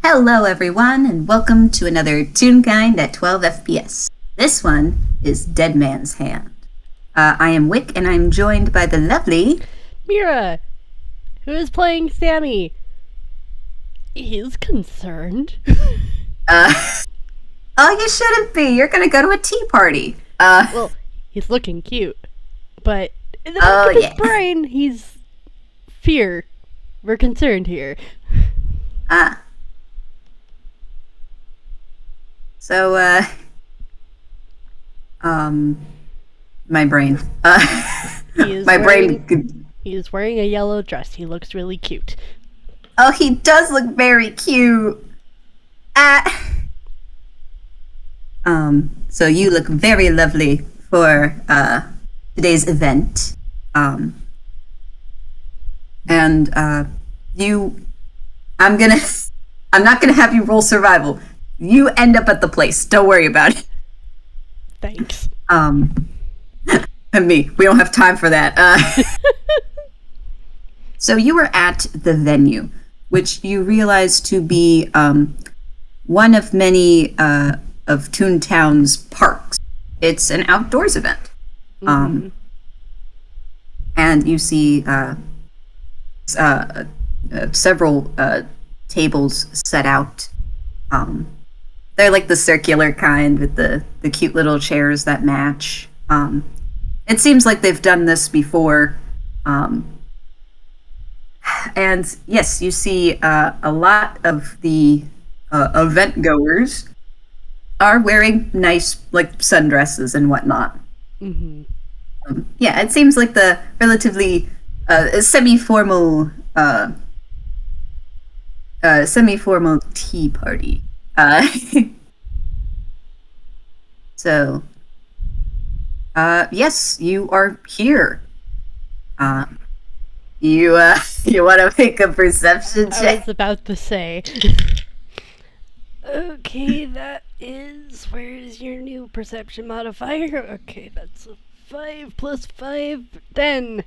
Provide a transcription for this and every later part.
Hello everyone, and welcome to another Toonkind at 12 FPS. This one is Dead Man's Hand. I am Wick, and I'm joined by the lovely... Mira, who is playing Sammy. He's concerned. Oh, you shouldn't be. You're gonna go to a tea party. Well, he's looking cute, but in the back of his brain, he's fear. We're concerned here. So, my brain. He is wearing a yellow dress. He looks really cute. Oh, he does look very cute. So you look very lovely for, today's event. I'm not gonna have you roll survival. You end up at the place. Don't worry about it. Thanks. And me. We don't have time for that. So you were at the venue, which you realize to be one of many of Toontown's parks. It's an outdoors event. Mm-hmm. And you see several tables set out. They're like the circular kind with the cute little chairs that match. It seems like they've done this before. And yes, you see a lot of the event goers are wearing nice like sundresses and whatnot. Mm-hmm. Yeah, it seems like the relatively semi-formal tea party. So, yes, you are here. You want to make a perception check? I was about to say. Okay, that is... Where's your new perception modifier? Okay, that's a 5 plus 5, 10.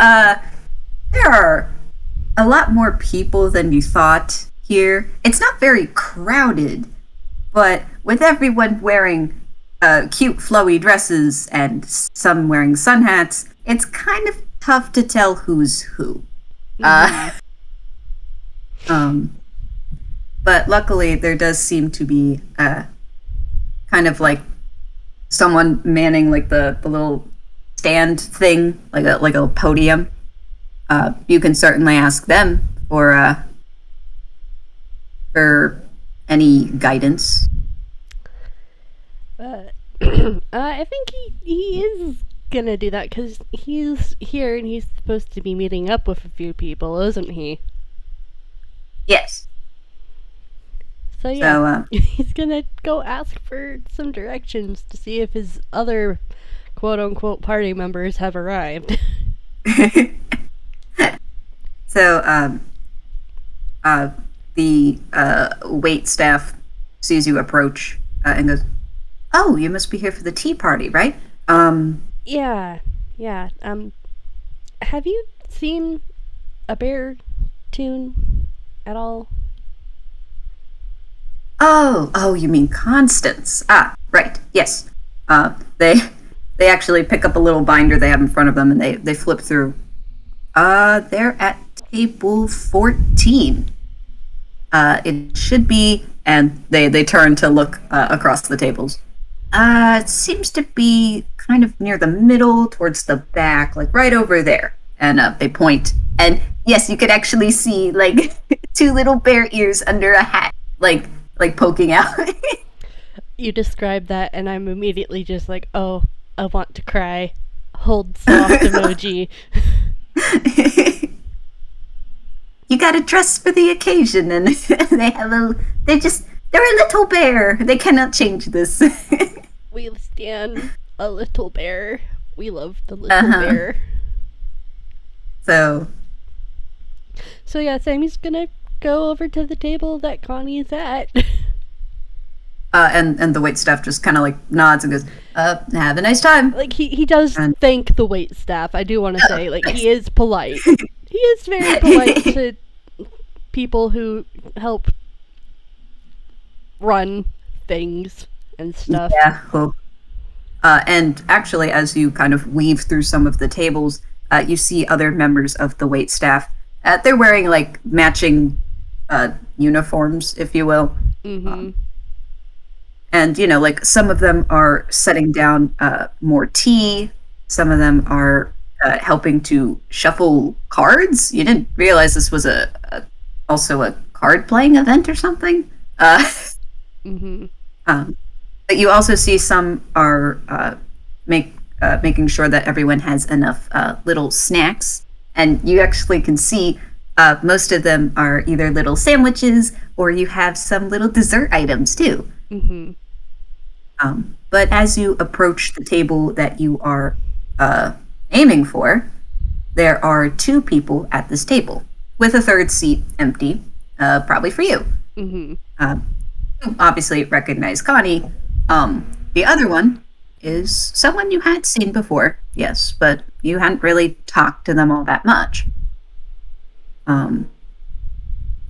There are a lot more people than you thought here. It's not very crowded, but with everyone wearing cute flowy dresses and some wearing sun hats, it's kind of tough to tell who's who. But luckily there does seem to be kind of like someone manning like the little stand thing, like a podium. You can certainly ask them for any guidance. I think he is gonna do that because he's here and he's supposed to be meeting up with a few people, isn't he? Yes. So yeah, he's gonna go ask for some directions to see if his other quote-unquote party members have arrived. So, the wait staff sees you approach and goes, "Oh, you must be here for the tea party, right?" Yeah. Have you seen a bear Toon at all? Oh, you mean Constance? Ah, right. Yes. They actually pick up a little binder they have in front of them and they flip through. They're at table 14. It should be, and they turn to look across the tables. It seems to be kind of near the middle, towards the back, like right over there. And they point, and yes, you could actually see like two little bear ears under a hat, like poking out. You describe that, and I'm immediately just like, oh, I want to cry. Hold soft emoji. You gotta dress for the occasion, and they're a little bear. They cannot change this. We stand a little bear. We love the little bear. So yeah, Sammy's gonna go over to the table that Connie's at. And the wait staff just kind of like nods and goes, have a nice time. Like he does thank the wait staff. I do want to say, like, he is polite. He is very polite people who help run things and stuff. Yeah, cool. And actually, as you kind of weave through some of the tables, you see other members of the wait staff. They're wearing like matching uniforms, if you will. And, like some of them are setting down more tea. Some of them are helping to shuffle cards. You didn't realize this was also a card playing event or something. But you also see some are making sure that everyone has enough little snacks. And you actually can see most of them are either little sandwiches or you have some little dessert items too. But as you approach the table that you are aiming for, there are 2 people at this table with a third seat empty, probably for you. You obviously recognize Connie. The other one is someone you had seen before, yes, but you hadn't really talked to them all that much.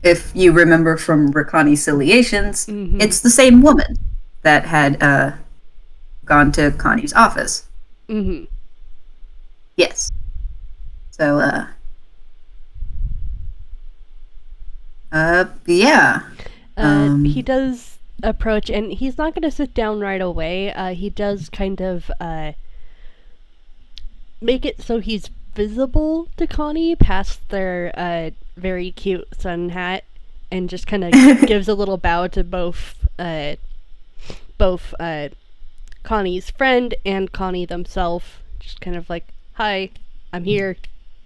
If you remember from Reconciliations, it's the same woman that had gone to Connie's office. Yes. So, yeah. He does approach, and he's not going to sit down right away. He does kind of make it so he's visible to Connie past their very cute sun hat, and just kind of gives a little bow to both Connie's friend and Connie themselves. Just kind of like, hi, I'm here.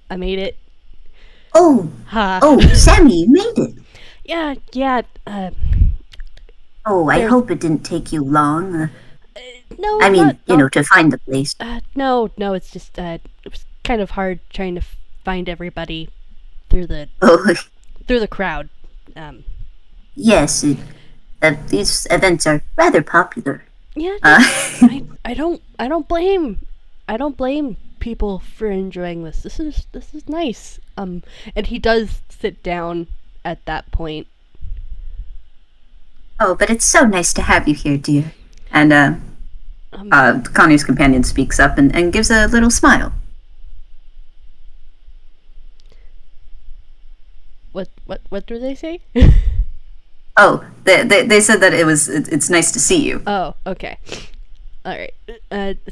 I made it. Oh, Sammy, you made it. Yeah. I hope it didn't take you long. No, I mean, to find the place. No, it's just, it was kind of hard trying to find everybody through the crowd. Yes, these events are rather popular. Yeah, I don't blame people for enjoying this. This is nice. And he does sit down at that point. Oh, but it's so nice to have you here, dear. And Connie's companion speaks up and gives a little smile. What do they say? Oh, they said that it's nice to see you. Oh, okay. All right.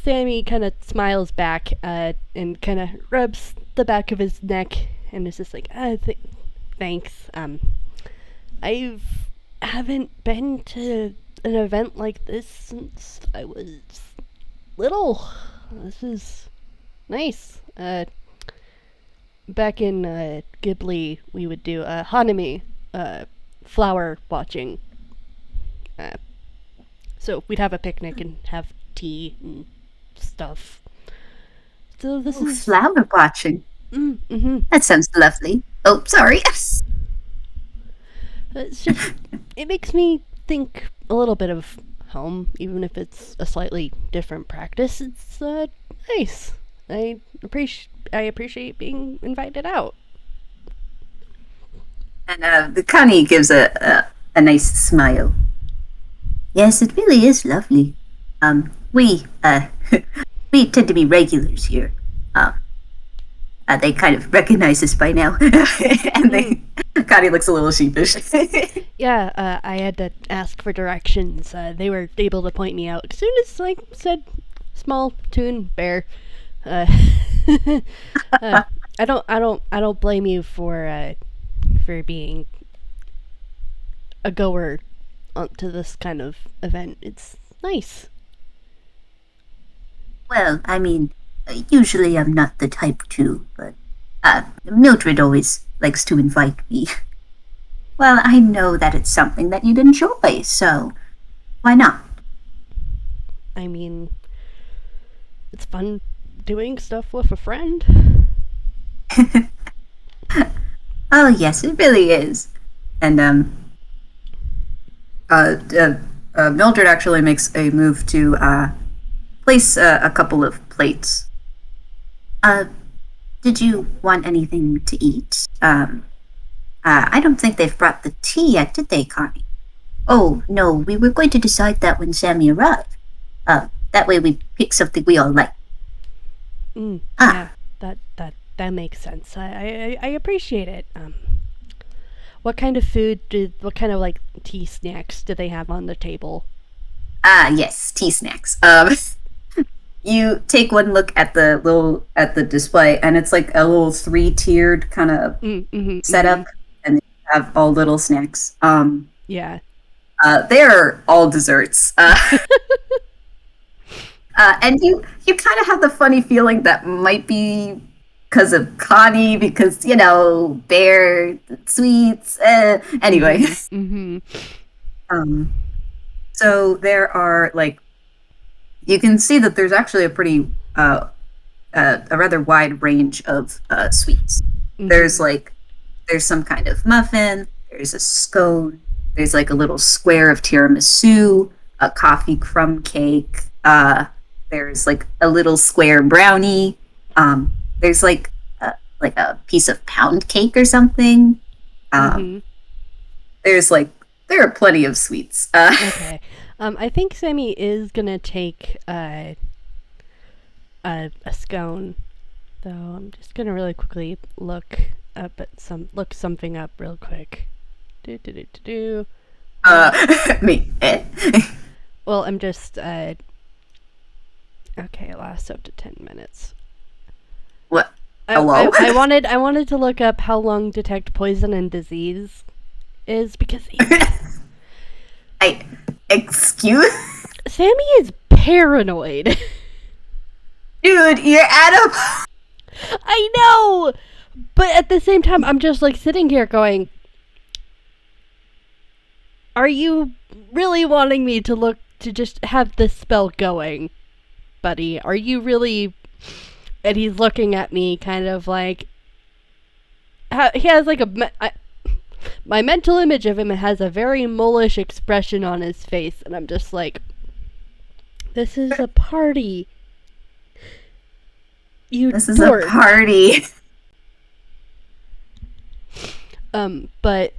Sammy kind of smiles back and kind of rubs the back of his neck and is just like, thanks. I haven't been to an event like this since I was little. This is nice. Back in Ghibli, we would do hanami, flower watching. So we'd have a picnic and have tea and stuff. So this is flower watching. That sounds lovely. Oh, sorry. It's just, it makes me think a little bit of home, even if it's a slightly different practice. It's nice. I appreciate being invited out. And the Connie gives a nice smile. Yes, it really is lovely. We we tend to be regulars here. They kind of recognize us by now. And Connie looks a little sheepish. Yeah, I had to ask for directions. They were able to point me out as soon as I said small toon bear. I don't blame you for being a goer to this kind of event. It's nice. Well, I mean, usually I'm not the type to, but Mildred always likes to invite me. Well, I know that it's something that you'd enjoy, so why not? I mean, it's fun doing stuff with a friend. Oh, yes, it really is. And Mildred actually makes a move to place a couple of plates. Did you want anything to eat? I don't think they've brought the tea yet, did they, Connie? Oh, no, we were going to decide that when Sammy arrived. That way we pick something we all like. Yeah, that makes sense. I appreciate it. What kind of what kind of like tea snacks do they have on the table? Yes, tea snacks. You take one look at the display, and it's like a little 3-tiered kind of setup, and they have all little snacks. Yeah. They're all desserts. And you kind of have the funny feeling that might be because of Connie, because, bear, sweets, anyway. So there are, like, you can see that there's actually a pretty, a rather wide range of sweets. There's some kind of muffin, there's a scone, there's like a little square of tiramisu, a coffee crumb cake, there's like a little square brownie, there's like a piece of pound cake or something. There are plenty of sweets. Okay. I think Sammy is gonna take a scone, though. I'm just gonna really quickly look something up real quick. Me. Well, I'm just okay. It lasts up to 10 minutes. What? Hello? I wanted to look up how long detect poison and disease is, because excuse? Sammy is paranoid. Dude, you're Adam. I know, but at the same time, I'm just like sitting here going, "Are you really wanting me to just have this spell going, buddy? Are you really?" And he's looking at me, kind of like he has like my mental image of him has a very mulish expression on his face, and I'm just like, this is a party. This is a party. But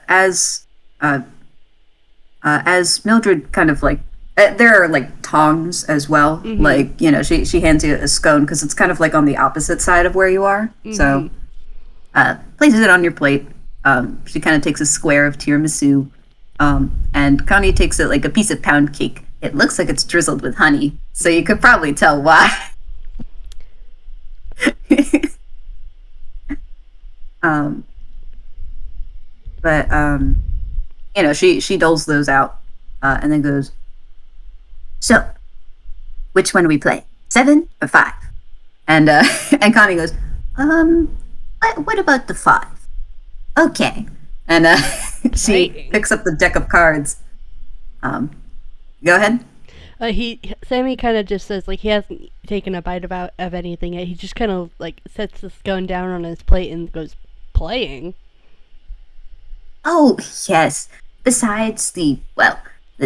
as Mildred kind of like, there are like tongs as well. Like, she hands you a scone because it's kind of like on the opposite side of where you are. So places it on your plate. She kind of takes a square of tiramisu, and Connie takes it like a piece of pound cake. It looks like it's drizzled with honey, so you could probably tell why. She doles those out, and then goes, "So, which one do we play? 7 or 5?" And and Connie goes, what about the 5? Okay. And she picks up the deck of cards. Go ahead. Sammy kind of just says, like, he hasn't taken a bite of anything yet. He just kind of like sets the scone down on his plate and goes, "Playing?" Oh, yes. Besides the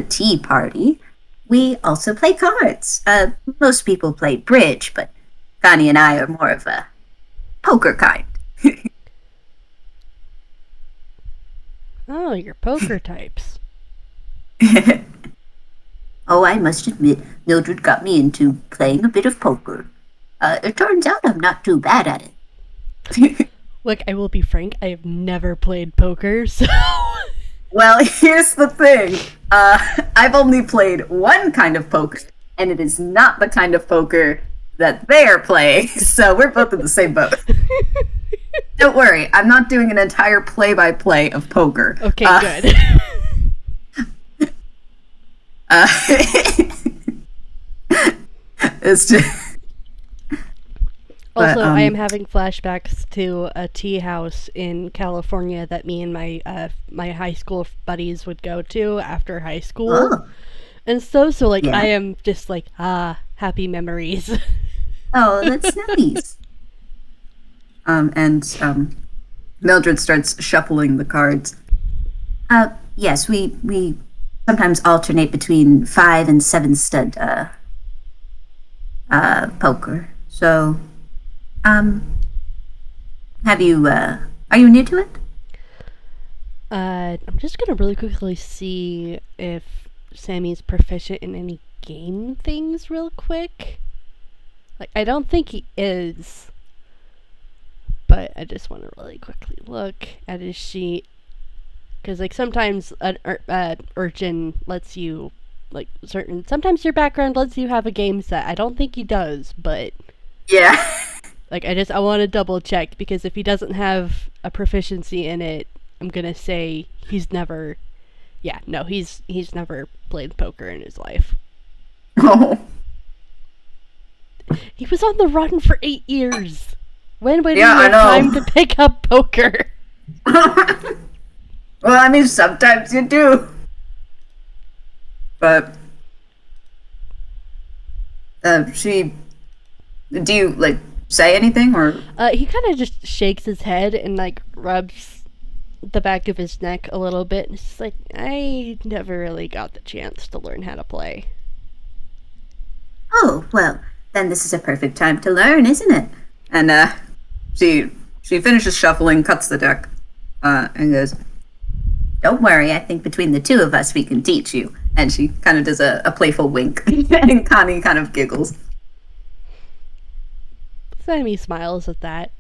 tea party, we also play cards. Most people play bridge, but Connie and I are more of a poker kind. Oh, you're poker types. Oh, I must admit, Mildred got me into playing a bit of poker. It turns out I'm not too bad at it. Look, I will be frank, I have never played poker, so... Well, here's the thing. I've only played one kind of poker, and it is not the kind of poker that they're playing, so we're both in the same boat. Don't worry, I'm not doing an entire play-by-play of poker. Okay, good. It's just... Also, I am having flashbacks to a tea house in California that me and my high school buddies would go to after high school. Oh. And so like, Yeah. I am just like, happy memories. Oh, that's nice. And Mildred starts shuffling the cards. Yes, we sometimes alternate between 5 and 7 stud poker. So Have you, are you new to it? I'm just gonna really quickly see if Sammy's proficient in any game things real quick. Like, I don't think he is, but I just want to really quickly look at his sheet. Because, like, sometimes an urchin lets you, like, sometimes your background lets you have a game set. I don't think he does, but, Yeah. like, I want to double check, because if he doesn't have a proficiency in it, I'm gonna say he's never played poker in his life. Oh. He was on the run for 8 years. When would he Yeah, I have know. time to pick up poker? Well, I mean, sometimes you do. But do you like say anything or? He kind of just shakes his head and, like, rubs the back of his neck a little bit. And it's just like, I never really got the chance to learn how to play. Oh, well, then this is a perfect time to learn, isn't it? And she finishes shuffling, cuts the deck, and goes, Don't worry, I think between the two of us we can teach you. and she kind of does a playful wink, and Connie kind of giggles. Sammy smiles at that.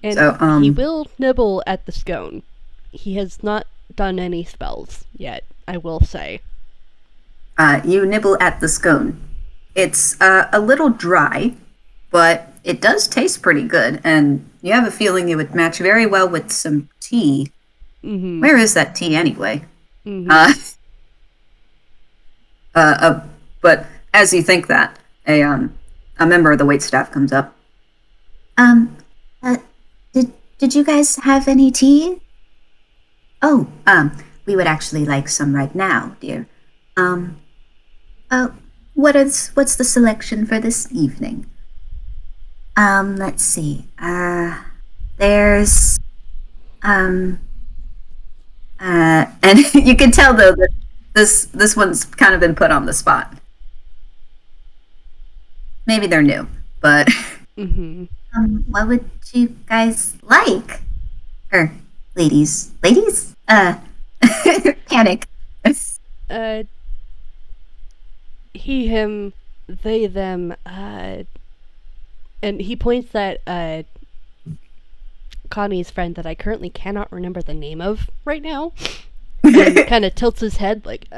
And So, he will nibble at the scone. He has not done any spells yet, I will say. You nibble at the scone. It's a little dry, but it does taste pretty good, and you have a feeling it would match very well with some tea. Mm-hmm. Where is that tea anyway? Mm-hmm. But as you think that, a member of the waitstaff comes up. Did you guys have any tea? Oh, we would actually like some right now, dear. What's the selection for this evening? Let's see. There's, and you can tell though that this one's kind of been put on the spot. Maybe they're new, but Mm-hmm. what would you guys like? Or, ladies? Panic. He, him, they, them, and he points at, Connie's friend that I currently cannot remember the name of right now, and kind of tilts his head like,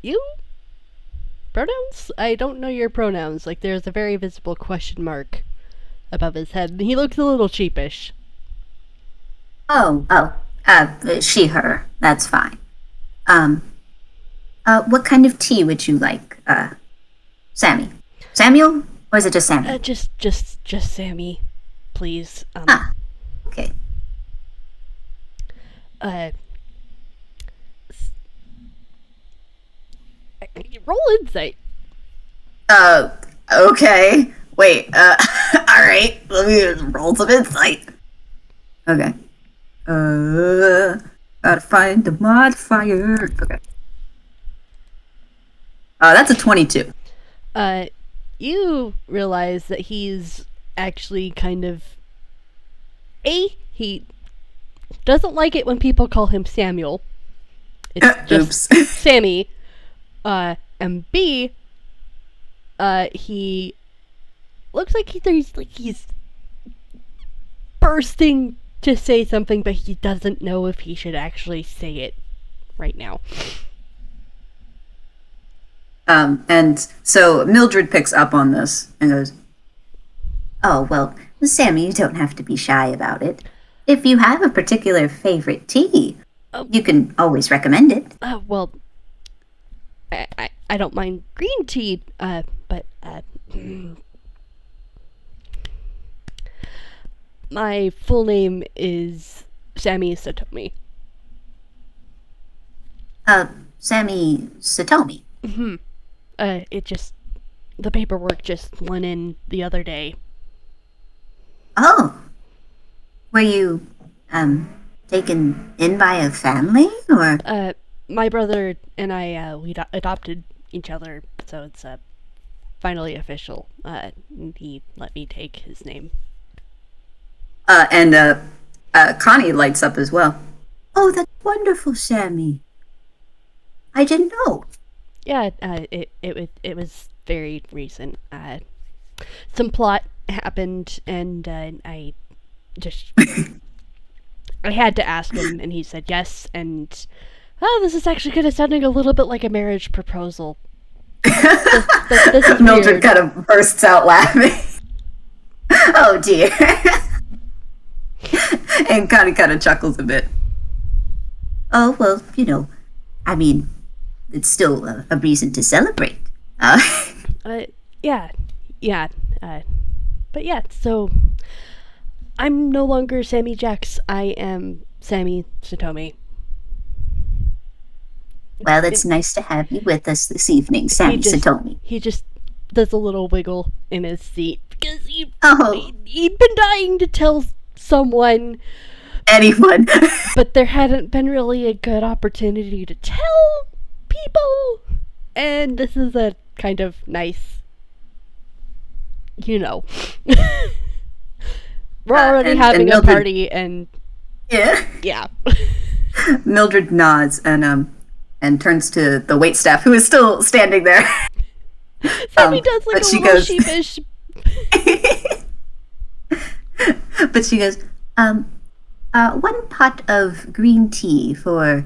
you? Pronouns? I don't know your pronouns. Like, there's a very visible question mark above his head, and he looks a little sheepish. She, her. That's fine. What kind of tea would you like, Sammy? Samuel? Or is it just Sammy? Just Sammy, please. Okay. Roll insight. Okay. Wait, alright, let me roll some insight. Okay. Gotta find the modifier. Okay. That's a 22. You realize that he's actually kind of... he doesn't like it when people call him Samuel. It's just Oops. Sammy. And B, he looks like he's bursting to say something, but he doesn't know if he should actually say it right now. And so Mildred picks up on this and goes, Oh, well, Sammy, you don't have to be shy about it. If you have a particular favorite tea, you can always recommend it. Well, I don't mind green tea, but my full name is Sammy Satomi. Sammy Satomi. Mm-hmm. The paperwork just went in the other day. Oh. Were you, taken in by a family, or? My brother and I, we adopted each other, so it's, finally official. He let me take his name. And Connie lights up as well. Oh, that's wonderful, Sammy. I didn't know. Yeah, it was very recent. Some plot happened, and I just I had to ask him, and he said yes. And this is actually kind of sounding a little bit like a marriage proposal. This is Mildred weird. kind of bursts out laughing. Oh dear. And Connie kind of chuckles a bit. Oh, well, I mean, it's still a reason to celebrate. Yeah. But yeah, so I'm no longer Sammy Jax. I am Sammy Satomi. Well, it's nice to have you with us this evening, Sammy Satomi. He just does a little wiggle in his seat because Oh. he'd been dying to tell someone, Anyone. but there hadn't been really a good opportunity to tell people. And this is a kind of nice, we're already having a Mildred, party, and yeah. Mildred nods and turns to the waitstaff, who is still standing there. Sammy does like but a she little goes- sheepish. But she goes, 1 pot of green tea for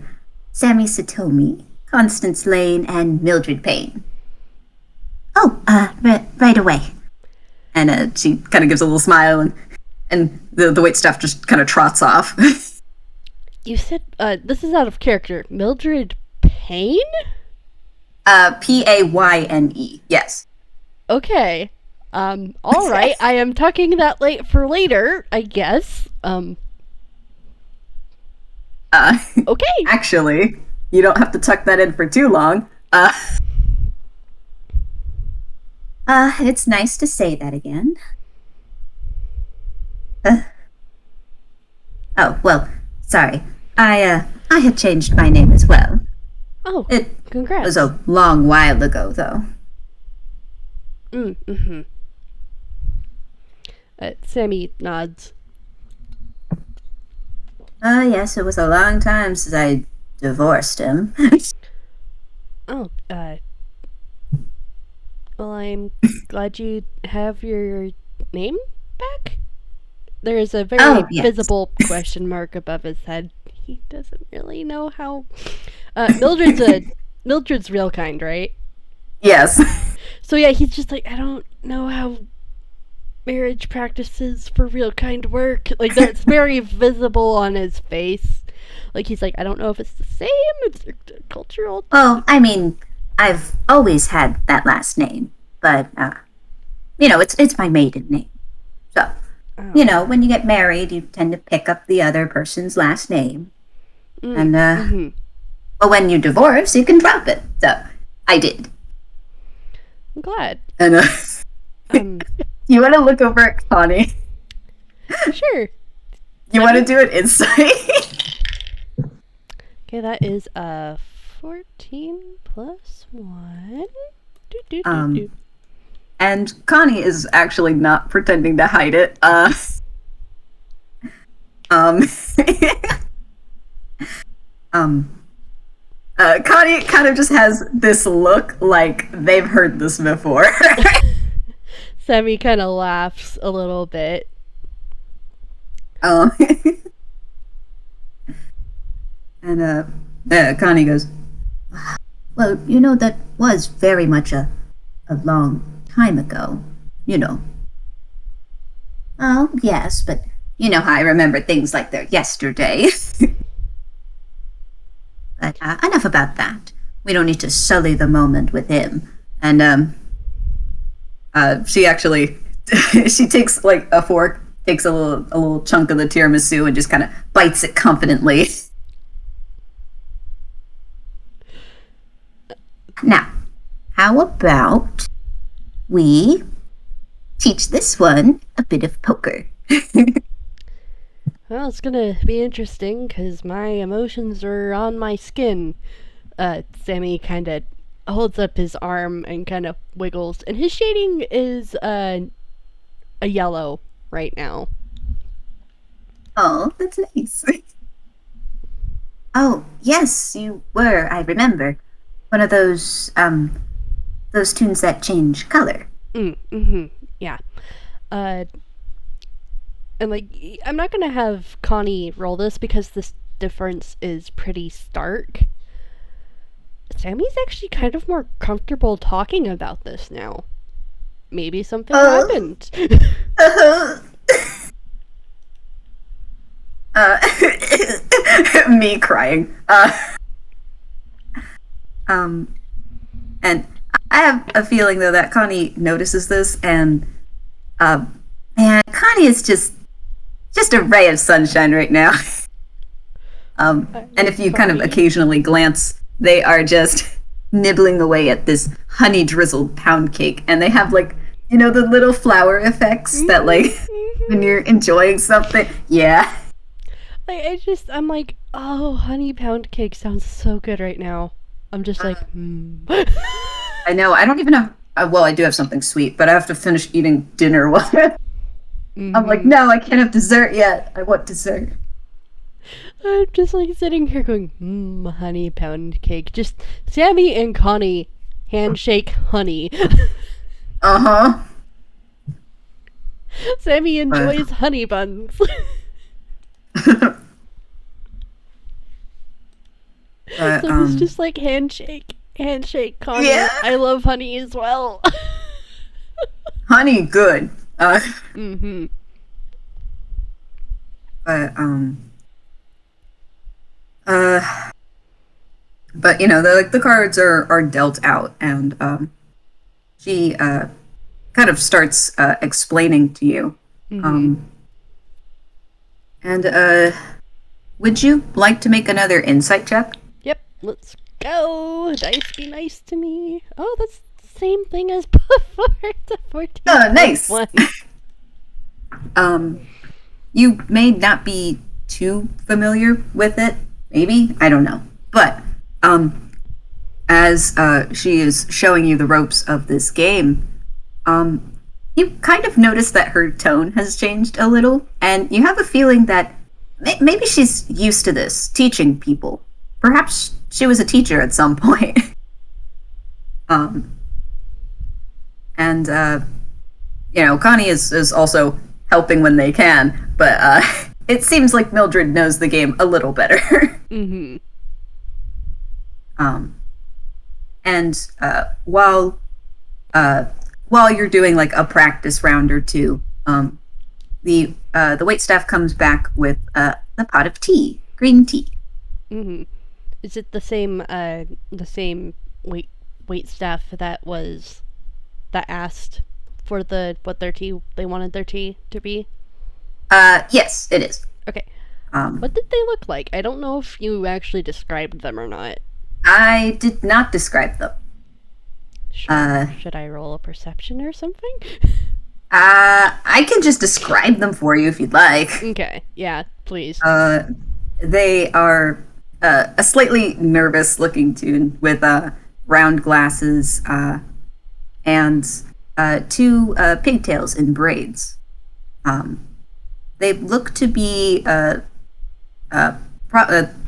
Sammy Satomi, Constance Lane, and Mildred Payne. Oh, right away. And she kind of gives a little smile, and the waitstaff just kind of trots off. You said this is out of character. Mildred Payne? Payne. Yes. Okay. All right. I am tucking that late for later, I guess. Okay. Actually, you don't have to tuck that in for too long. It's nice to say that again. Oh, well, sorry. I had changed my name as well. Oh, It congrats. was a long while ago, though. Mm-hmm. Sammy nods. Yes, it was a long time since I divorced him. Oh, well, I'm glad you have your name back. There is a very Oh, yes. visible question mark above his head. He doesn't really know how. Mildred's real kind, right? Yes. So yeah, he's just like, I don't know how marriage practices for real kind work. Like, that's very visible on his face. Like, he's like, I don't know if it's the same. It's cultural. Well, I mean, I've always had that last name, but it's my maiden name. So, when you get married, you tend to pick up the other person's last name, and but when you divorce, you can drop it. So, I did. I'm glad. And you want to look over at Connie? Sure. You want to do an insight? Okay, that is 14 plus 1. Do. And Connie is actually not pretending to hide it. Connie kind of just has this look like they've heard this before. Sammy kind of laughs a little bit. And Connie goes, Well, that was very much a long time ago, Oh, yes, but you know how I remember things like they're yesterday. But enough about that. We don't need to sully the moment with him. And she actually she takes like a fork, takes a little chunk of the tiramisu and just kind of bites it confidently. Now, how about we teach this one a bit of poker? Well, it's gonna be interesting because my emotions are on my skin. Sammy kind of holds up his arm and kind of wiggles, and his shading is a yellow right now. Oh, that's nice. Oh, yes, you were, I remember. One of those tunes that change color. Yeah. And like, I'm not gonna have Connie roll this because this difference is pretty stark. Sammy's actually kind of more comfortable talking about this now. Maybe something happened. Me crying. And I have a feeling though that Connie notices this, and man, Connie is just a ray of sunshine right now. And if you kind of occasionally glance, they are just nibbling away at this honey drizzled pound cake, and they have like, you know, the little flower effects that like when you're enjoying something. Yeah. Like, I'm like, oh, honey pound cake sounds so good right now. I'm just like, I know. I don't even have. Well, I do have something sweet, but I have to finish eating dinner. I'm like, no, I can't have dessert yet. I want dessert. I'm just like sitting here going, honey pound cake. Just Sammy and Connie, handshake honey. Uh-huh. Sammy enjoys honey buns. So it's just like handshake, Connie. Yeah. I love honey as well. Honey, good. But but you know, the cards are dealt out, and she kind of starts explaining to you. And would you like to make another insight check? Yep, let's go. Dice be nice to me. Oh, that's the same thing as before. It's a 14. Oh, nice. One. You may not be too familiar with it, maybe, I don't know. But as she is showing you the ropes of this game, you kind of notice that her tone has changed a little, and you have a feeling that maybe she's used to this, teaching people. Perhaps she was a teacher at some point. And you know, Connie is also helping when they can, but it seems like Mildred knows the game a little better. And while you're doing like a practice round or two, the waitstaff comes back with the pot of tea, green tea. Is it the same wait staff that asked for what their tea they wanted their tea to be? Yes, it is. Okay. What did they look like? I don't know if you actually described them or not. I did not describe them. Should I roll a perception or something? I can just describe them for you if you'd like. Okay, yeah, please. They are a slightly nervous looking tune with round glasses and two pigtails in braids. They look to be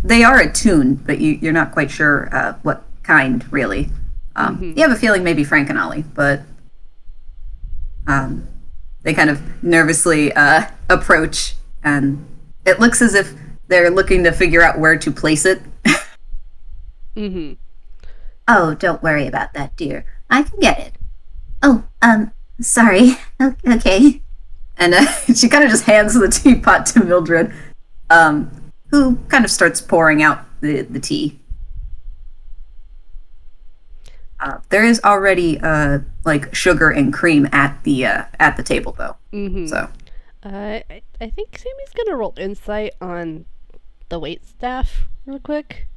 they are a tune, but you're not quite sure what kind really. You have a feeling maybe Frank and Ollie, but they kind of nervously approach, and it looks as if they're looking to figure out where to place it. Oh, don't worry about that, dear. I can get it. Oh, sorry. Okay. And she kind of just hands the teapot to Mildred, who kind of starts pouring out the tea. There is already like sugar and cream at the table, though. So, I think Sammy's gonna roll insight on the wait staff real quick.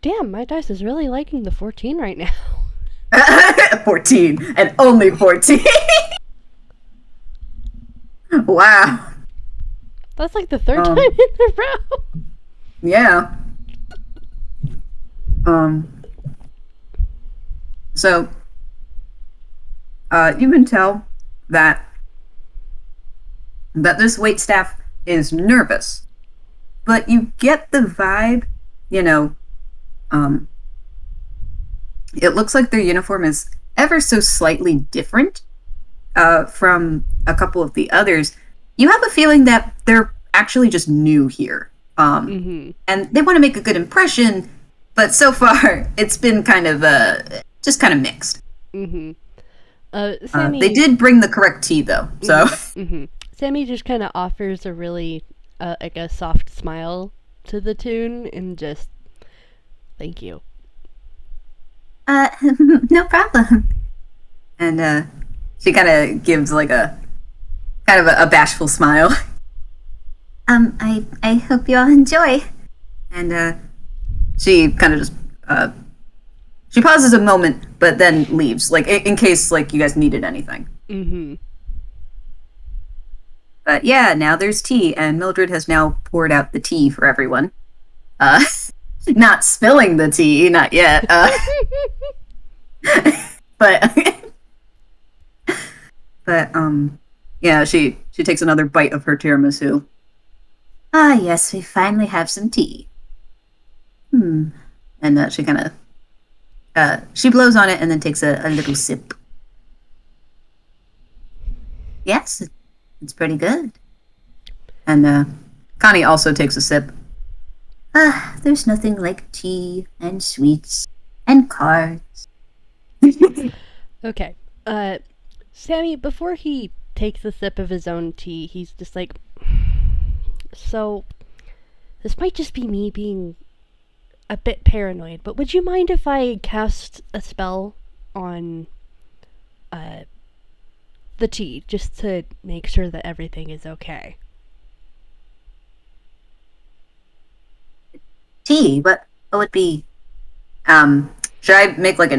Damn, my dice is really liking the 14 right now. 14 and only 14. Wow. That's like the third time in a row. Yeah. Um, so, you can tell that this waitstaff is nervous, but you get the vibe, you know, um, it looks like their uniform is ever so slightly different from a couple of the others. You have a feeling that they're actually just new here. And they want to make a good impression, but so far it's been kind of just kind of mixed. Sammy, they did bring the correct tea though, so Sammy just kind of offers a really like a soft smile to the Toon and just thank you. No problem. and she kind of gives like a kind of a bashful smile. I hope you all enjoy. And she kind of just she pauses a moment, but then leaves, like in case like you guys needed anything. But yeah, now there's tea, and Mildred has now poured out the tea for everyone. Not spilling the tea, not yet. But yeah, she takes another bite of her tiramisu. Ah, yes, we finally have some tea. And she kind of she blows on it and then takes a little sip. Yes, it's pretty good. And Connie also takes a sip. There's nothing like tea and sweets and cards. Okay. Sammy, before he takes a sip of his own tea, he's just like, so, this might just be me being a bit paranoid, but would you mind if I cast a spell on the tea, just to make sure that everything is okay? Tea? What would be... Should I make like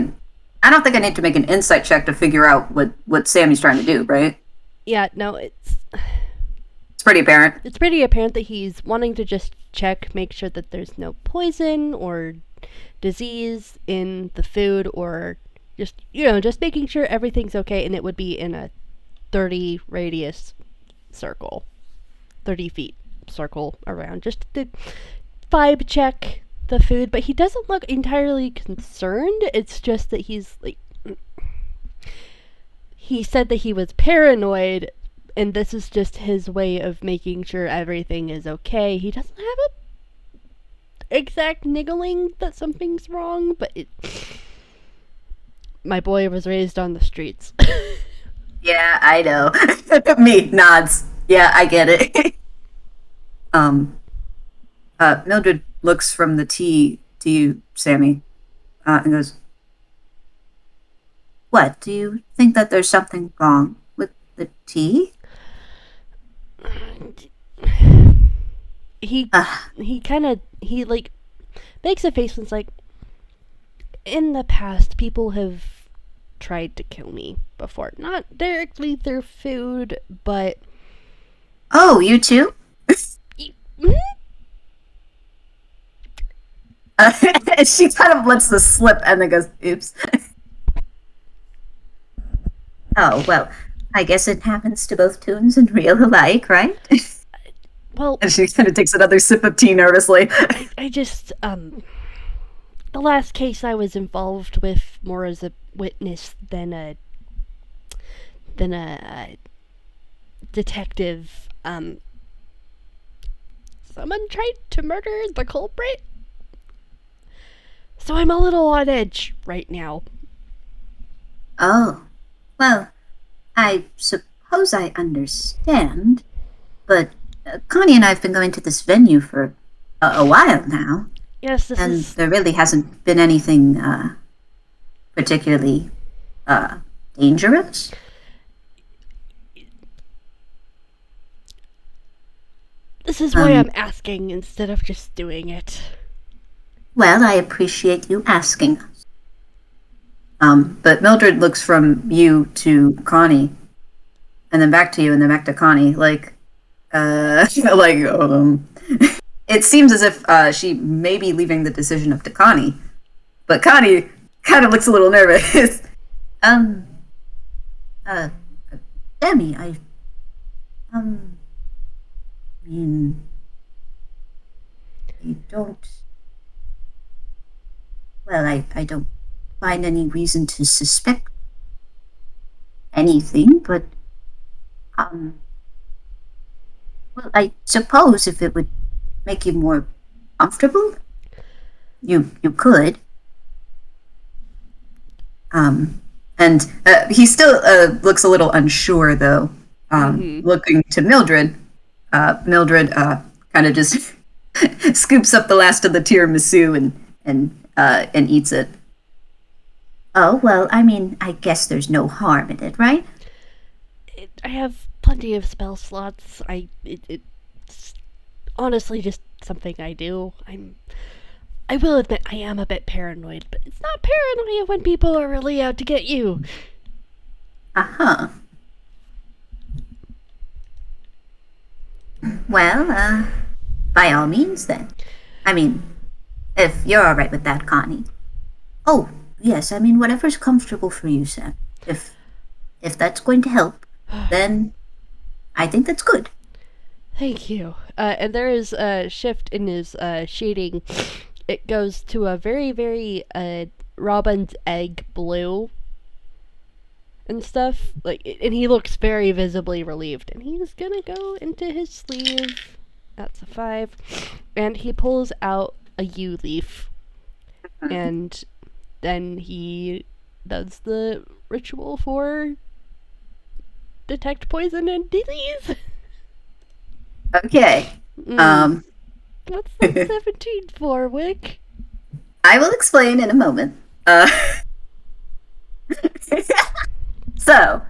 I don't think I need to make an insight check to figure out what Sammy's trying to do, right? Yeah, no, it's pretty apparent. It's pretty apparent that he's wanting to just make sure that there's no poison or disease in the food, or just, just making sure everything's okay, and it would be in a 30 radius circle, 30 feet circle around, just to vibe check the food. But he doesn't look entirely concerned. It's just that he's like, he said that he was paranoid, and this is just his way of making sure everything is okay. He doesn't have an exact niggling that something's wrong, but my boy was raised on the streets. Yeah, I know. Me nods. Yeah, I get it. Mildred looks from the tea to you, Sammy, and goes, What, do you think that there's something wrong with the tea? He like makes a face and's like, in the past people have tried to kill me before, not directly through food, but Oh, you too? She kind of lets the slip and then goes, oops. Oh, well, I guess it happens to both Toons and real alike, right? Well, And she kind of takes another sip of tea nervously. I just, the last case I was involved with more as a witness than a detective, someone tried to murder the culprit. So I'm a little on edge right now. Oh, well, I suppose I understand, but Connie and I have been going to this venue for a while now. Yes, and there really hasn't been anything particularly dangerous. This is why I'm asking instead of just doing it. Well, I appreciate you asking. But Mildred looks from you to Connie, and then back to you, and then back to Connie, like, it seems as if she may be leaving the decision up to Connie, But Connie kind of looks a little nervous. Um, uh, Sammy, mean, I don't, well, I don't find any reason to suspect anything, but, um, well, I suppose if it would make you more comfortable, you could. And he still looks a little unsure, though. Looking to Mildred, Mildred kind of just scoops up the last of the tiramisu and eats it. Oh, well, I mean, I guess there's no harm in it, right? I have plenty of spell slots. It's honestly just something I do. I will admit I am a bit paranoid, but it's not paranoia when people are really out to get you. Uh-huh. Well, by all means then. I mean, if you're all right with that, Connie. Oh, yes, I mean, whatever's comfortable for you, Sam. If that's going to help, then I think that's good. Thank you. And there is a shift in his shading. It goes to a very, very robin's egg blue and stuff. And he looks very visibly relieved. And he's gonna go into his sleeve. That's a 5. And he pulls out a yew leaf. And then he does the ritual for detect poison and disease. Okay. What's that 17 for, Wick? I will explain in a moment. So,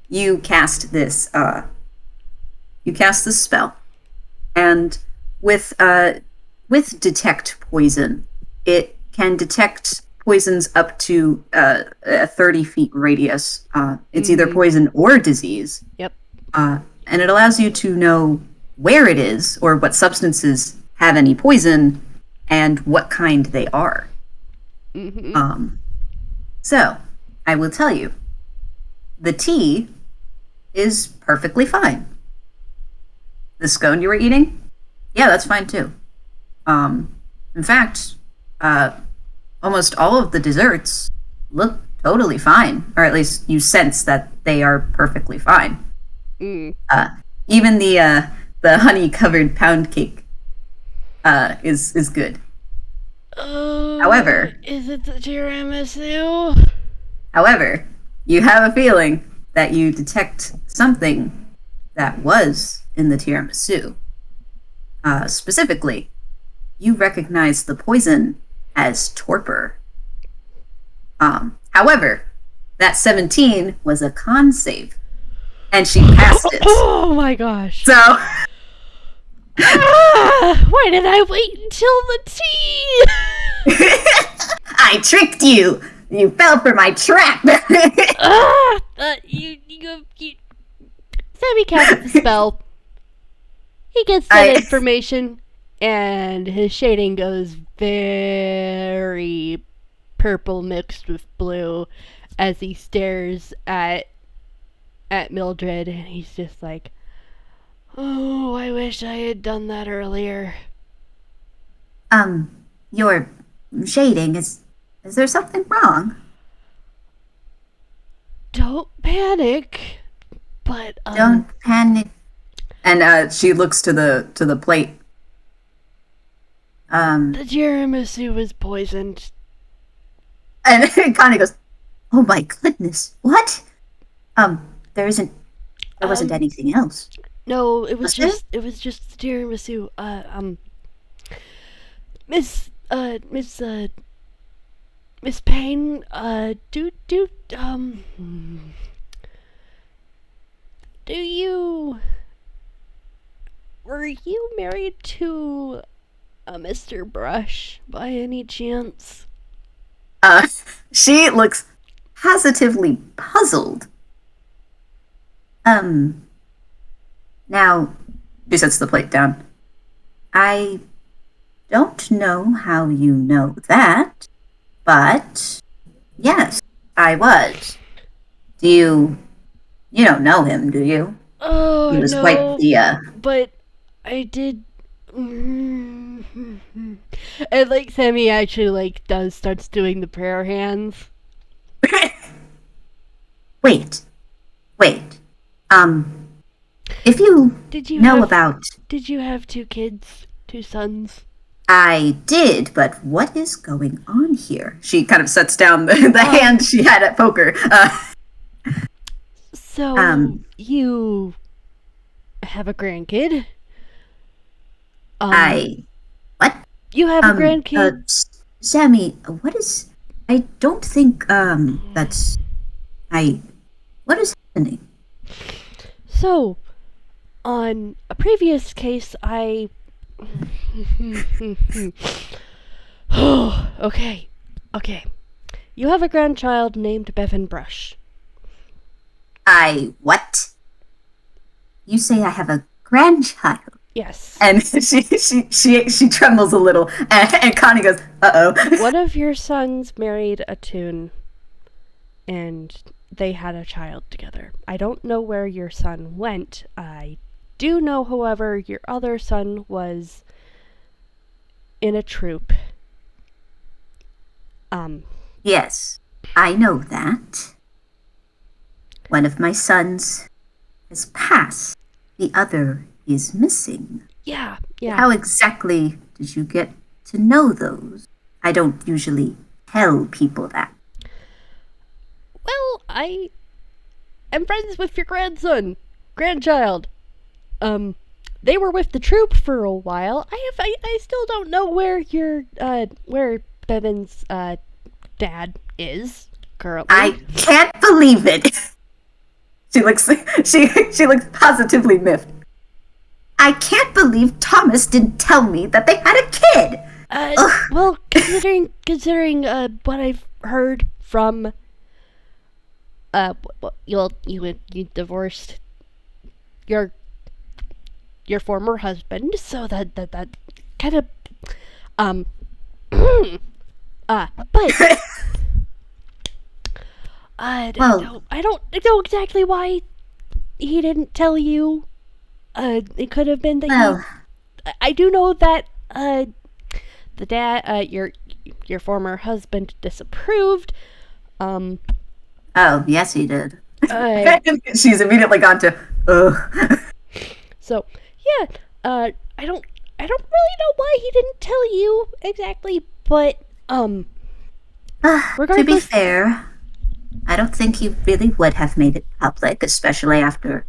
you cast this. You cast this spell, and with detect poison, it can detect poisons up to a 30 feet radius. It's either poison or disease. Yep. And it allows you to know where it is or what substances have any poison and what kind they are. So, I will tell you, the tea is perfectly fine. The scone you were eating, yeah, that's fine too. In fact, almost all of the desserts look totally fine, or at least you sense that they are perfectly fine. Even the honey-covered pound cake is good. However, is it the tiramisu? However, you have a feeling that you detect something that was in the tiramisu. Specifically, you recognize the poison as torpor. However, that 17 was a con save, and she passed it. Oh my gosh. So, why did I wait until the tea? I tricked you! You fell for my trap! Sammy casts the spell. He gets that information, and his shading goes very purple mixed with blue as he stares at Mildred, and he's just like, oh, I wish I had done that earlier. Your shading, is there something wrong? Don't panic, but Don't panic. And she looks to the plate. the tiramisu was poisoned. And Connie goes, Oh my goodness. What? There wasn't anything else. No, it was Was just the tiramisu. Miss Payne, were you married to a Mr. Brush by any chance? she looks positively puzzled. Now, She sets the plate down. I don't know how you know that, but yes, I was. You don't know him, do you? He Oh was quite no, the, but I did. And like Sammy actually like starts doing the prayer hands. Wait, wait. If you Did you know have about... Did you have two kids, two sons? I did, but what is going on here? She kind of sets down the hand she had at poker. So you have a grandkid? I... What? You have a grandkid? Sammy, what is... I don't think, that's... What is happening? So, on a previous case, I. Okay. You have a grandchild named Bevan Brush. What? You say I have a grandchild? Yes. And she trembles a little, and Connie goes, "Uh-oh." One of your sons married a Toon, and they had a child together. I don't know where your son went. I do know, however, your other son was in a troop. Yes, I know that. One of my sons has passed. The other is missing. Yeah. How exactly did you get to know those? I don't usually tell people that. Well, I am friends with your grandchild. They were with the troop for a while. I still don't know where where Bevan's dad is currently. I can't believe it. She looks positively miffed. I can't believe Thomas didn't tell me that they had a kid. Well, considering what I've heard from you divorced your former husband, so that kind of but I don't know exactly why he didn't tell you. It could have been that I do know that the dad, your former husband disapproved. Oh, yes, he did. She's immediately gone to, ugh. So yeah, I don't really know why he didn't tell you exactly, but To be fair, I don't think he really would have made it public, especially after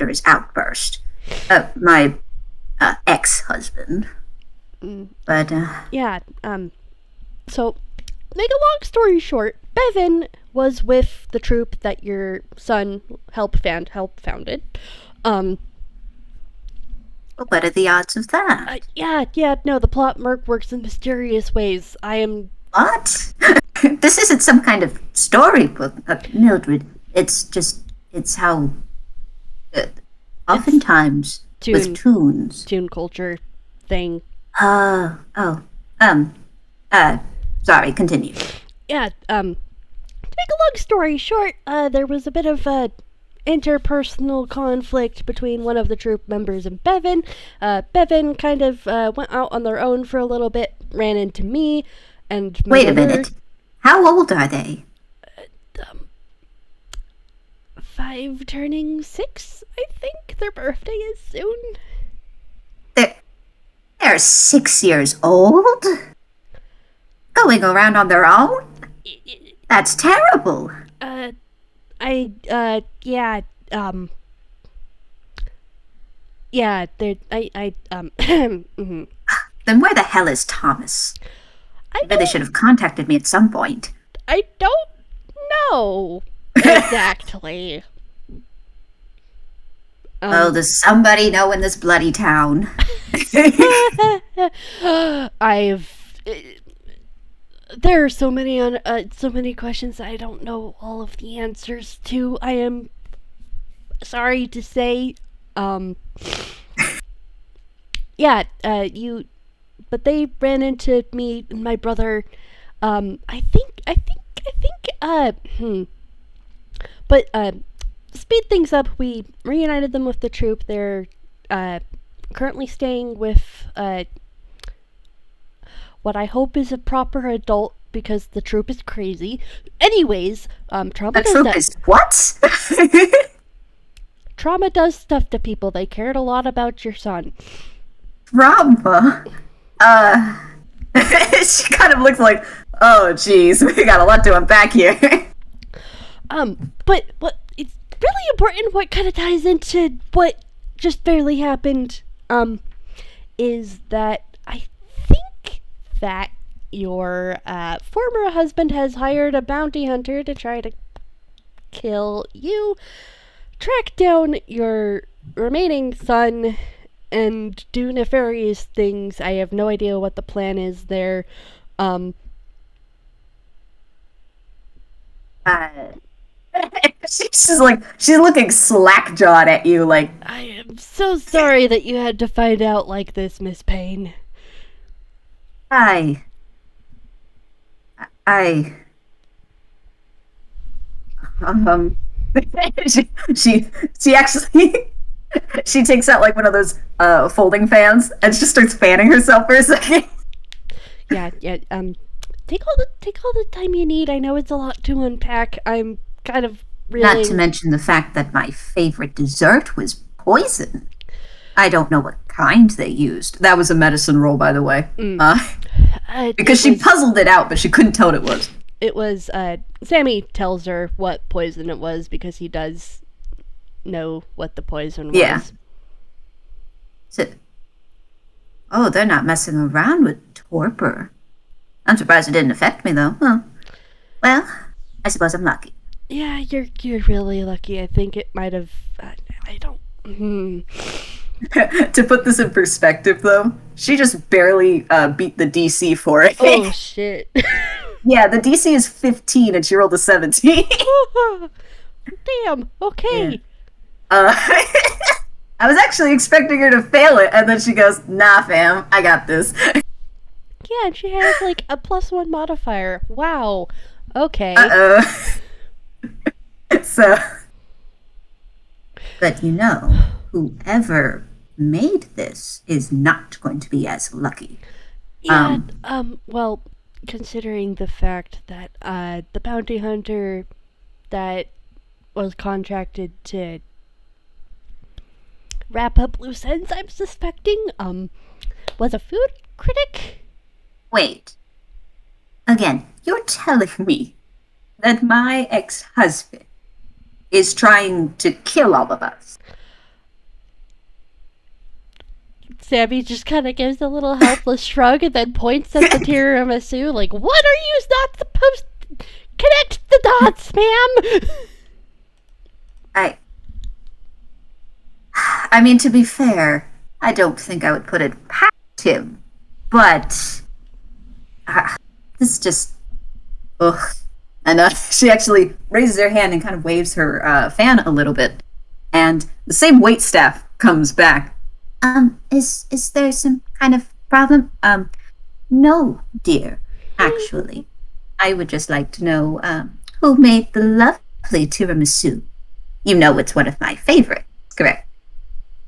his outburst. My ex-husband. But, yeah, so, make a long story short, Bevan was with the troop that your son helped founded. what are the odds of that? No, the plot works in mysterious ways. I am... What? This isn't some kind of storybook, Mildred. It's how... oftentimes, with tunes... Toon culture thing. Sorry, continue. Yeah, to make a long story short, there was a bit of interpersonal conflict between one of the troop members and Bevan. Bevan kind of went out on their own for a little bit, ran into me, and my Wait a brother. minute. How old are they? 5 turning 6, I think. Their birthday is soon. They're 6 years old? Going around on their own? That's terrible. Then where the hell is Thomas? I Really should have contacted me at some point. I don't know exactly. Oh, does somebody know in this bloody town? There are so many questions I don't know all of the answers to. I am sorry to say. but they ran into me and my brother. But speed things up, we reunited them with the troop. They're currently staying with what I hope is a proper adult because the troop is crazy. Anyways, trauma The does troop that. is what? Trauma does stuff to people. They cared a lot about your son. Drama. She kind of looks like, oh, geez, we got a lot to unpack here. But what it's really important what kind of ties into what just barely happened, is that I think that your former husband has hired a bounty hunter to try to kill you, track down your remaining son, and do nefarious things. I have no idea what the plan is there. She's like, she's looking slack-jawed at you, like, I am so sorry that you had to find out like this, Miss Payne. I she actually she takes out like one of those folding fans and just starts fanning herself for a second. Yeah. Take all the time you need. I know it's a lot to unpack. I'm kind of really Not to mention the fact that my favorite dessert was poison. I don't know what kind they used. That was a medicine roll, by the way. Because it she was, puzzled it out, but she couldn't tell what it was. it was Sammy tells her what poison it was because he does know what the poison was. Yeah. So, oh, they're not messing around with torpor. I'm surprised it didn't affect me, though. Huh. Well, I suppose I'm lucky. Yeah, you're really lucky. I think it might have. I don't. To put this in perspective, though, she just barely beat the DC for it. Oh shit. Yeah, the DC is 15 and she rolled a 17. Damn. Okay. I was actually expecting her to fail it, and then she goes, nah, fam, I got this. Yeah, and she has like a +1 modifier. Wow. Okay. So, But you know, whoever made this is not going to be as lucky. Yeah. Well, considering the fact that the bounty hunter that was contracted to wrap up loose ends, I'm suspecting, was a food critic. Wait. Again, you're telling me that my ex-husband is trying to kill all of us? Sammy just kind of gives a little helpless shrug and then points at the tiramisu like, what are you not supposed to connect the dots, ma'am? I mean, to be fair, I don't think I would put it past him, but this just, Ugh. And she actually raises her hand and kind of waves her fan a little bit. And the same waitstaff comes back. Is there some kind of problem? No, dear, actually. I would just like to know, who made the lovely tiramisu? You know it's one of my favorites, correct?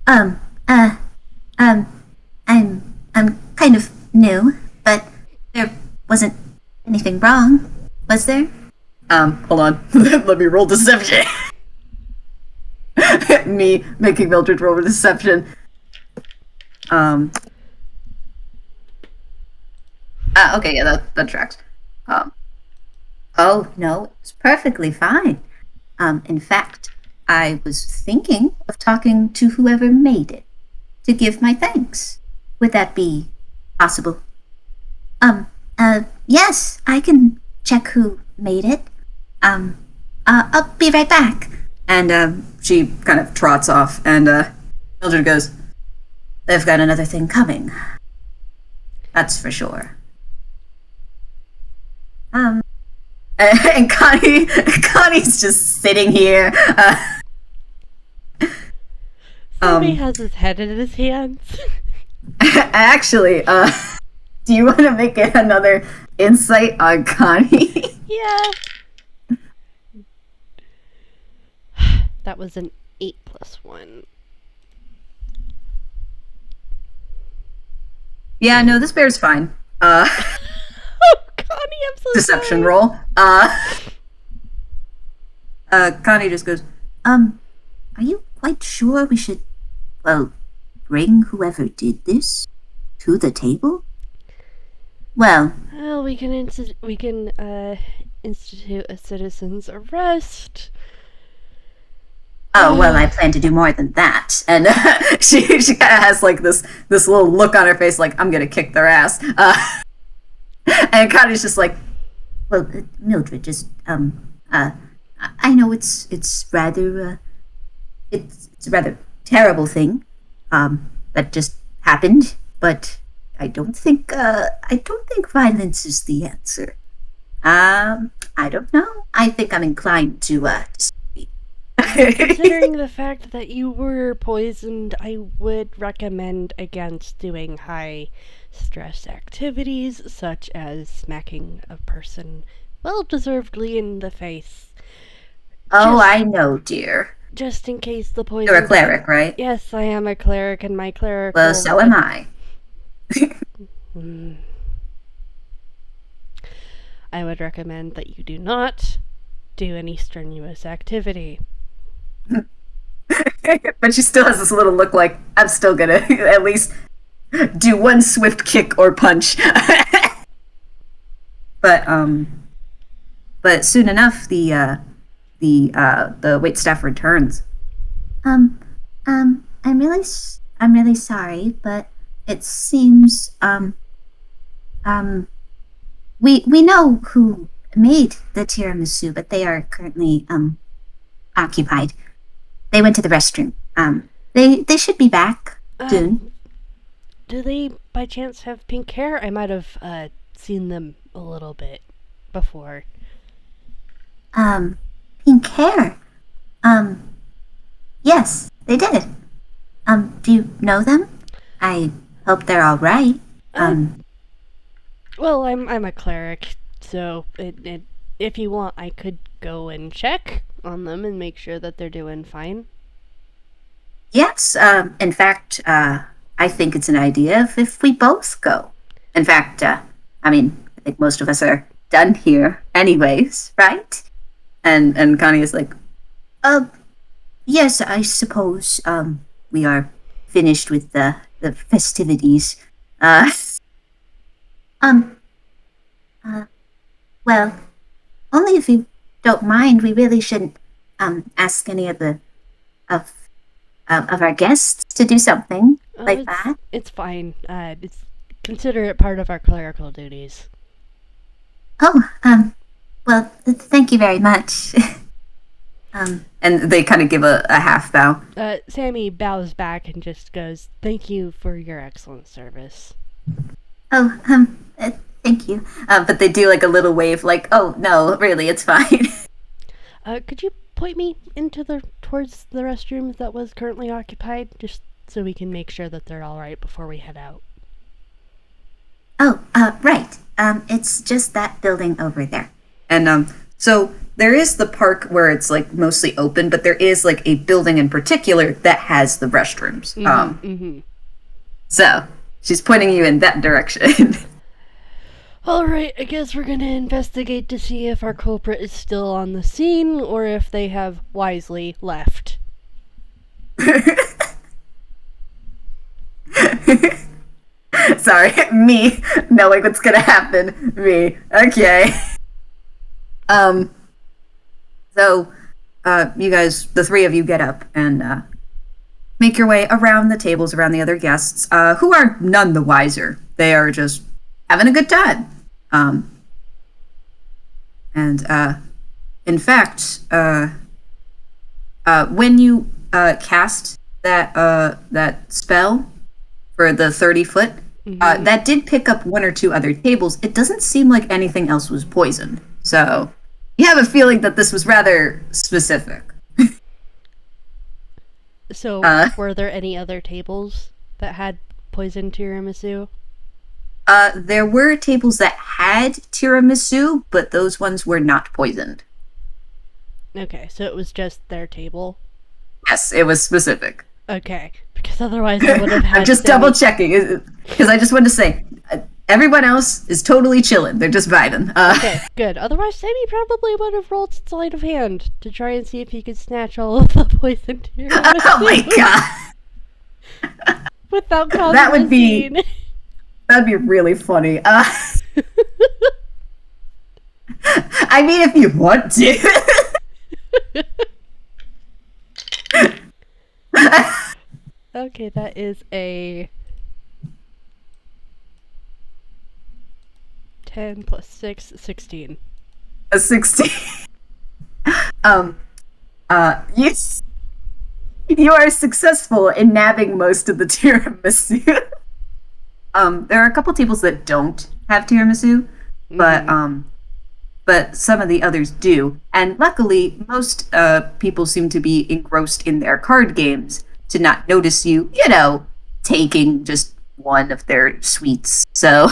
I'm kind of new, but there wasn't anything wrong, was there? Hold on. Let me roll deception. Me making Mildred roll deception. Okay, yeah, that tracks. Oh, no, it was perfectly fine. In fact, I was thinking of talking to whoever made it to give my thanks. Would that be possible? Yes, I can check who made it. I'll be right back. And she kind of trots off, and Mildred goes, They've got another thing coming. That's for sure. and Connie's just sitting here. Sammy has his head in his hands. Actually, do you want to make it another insight on Connie? Yeah. That was an 8 plus 1. Yeah, no, this bear's fine. Oh, Connie, I'm so Deception sorry. roll. Connie just goes, Are you quite sure we should, well, bring whoever did this to the table? Well, Well, we can institute a citizen's arrest. oh, well, I plan to do more than that. And she kind of has like this little look on her face, like, I'm going to kick their ass. And Connie's just like, well, Mildred, just, I know it's rather, it's a rather terrible thing, that just happened, but I don't think violence is the answer. I don't know. I think I'm inclined to disagree. Considering the fact that you were poisoned, I would recommend against doing high stress activities such as smacking a person well deservedly in the face. Oh, Just- I know, dear. Just in case the poison. you're a cleric, right? Yes, I am a cleric, and my cleric. Well, so am I. I would recommend that you do not do any strenuous activity. But she still has this little look like, I'm still going to at least do one swift kick or punch. But soon enough, the waitstaff returns. I'm really sorry, but it seems, we know who made the tiramisu, but they are currently, occupied. They went to the restroom. They should be back soon. Do they by chance have pink hair? I might have seen them a little bit before. Pink hair. Yes, they did. Do you know them? I hope they're all right. Well, I'm a cleric, so if you want, I could go and check on them and make sure that they're doing fine. Yes, in fact, I think it's an idea if we both go. In fact, I think most of us are done here anyways, right? And Connie is like, Yes, I suppose, we are finished with the festivities. Um, well, only if you don't mind, we really shouldn't, ask any of of our guests to do something like that. It's fine. It's consider it part of our clerical duties. Oh, well, thank you very much. and they kind of give a half bow. Sammy bows back and just goes, "Thank you for your excellent service." Oh, thank you. But they do like a little wave, like, oh, no, really, it's fine. Could you point me towards the restroom that was currently occupied, just so we can make sure that they're all right before we head out? Oh, right. It's just that building over there. And so there is the park where it's like mostly open, but there is like a building in particular that has the restrooms. So she's pointing you in that direction. Alright, I guess we're gonna investigate to see if our culprit is still on the scene or if they have wisely left. Sorry, me knowing what's gonna happen. Me. Okay. So, you guys, the three of you get up and make your way around the tables, around the other guests, who are none the wiser. They are just having a good time. In fact, when you cast that spell for the 30-foot, that did pick up one or two other tables. It doesn't seem like anything else was poisoned. So you have a feeling that this was rather specific. So, were there any other tables that had poison tiramisu? There were tables that had tiramisu, but those ones were not poisoned. Okay, so it was just their table. Yes, it was specific. Okay, because otherwise I would have had. I'm just Sammy... double checking because I just wanted to say everyone else is totally chilling. They're just vibing. Okay, good. Otherwise, Sammy probably would have rolled sleight of hand to try and see if he could snatch all of the poison tiramisu. Oh my god! Without causing That would a be scene. that'd be really funny. I mean, if you want to. Okay, that is a 10 plus 6, 16. A 16. Yes. You are successful in nabbing most of the tiramisu. There are a couple tables that don't have tiramisu, but some of the others do. And luckily, most people seem to be engrossed in their card games to not notice you, taking just one of their sweets. So,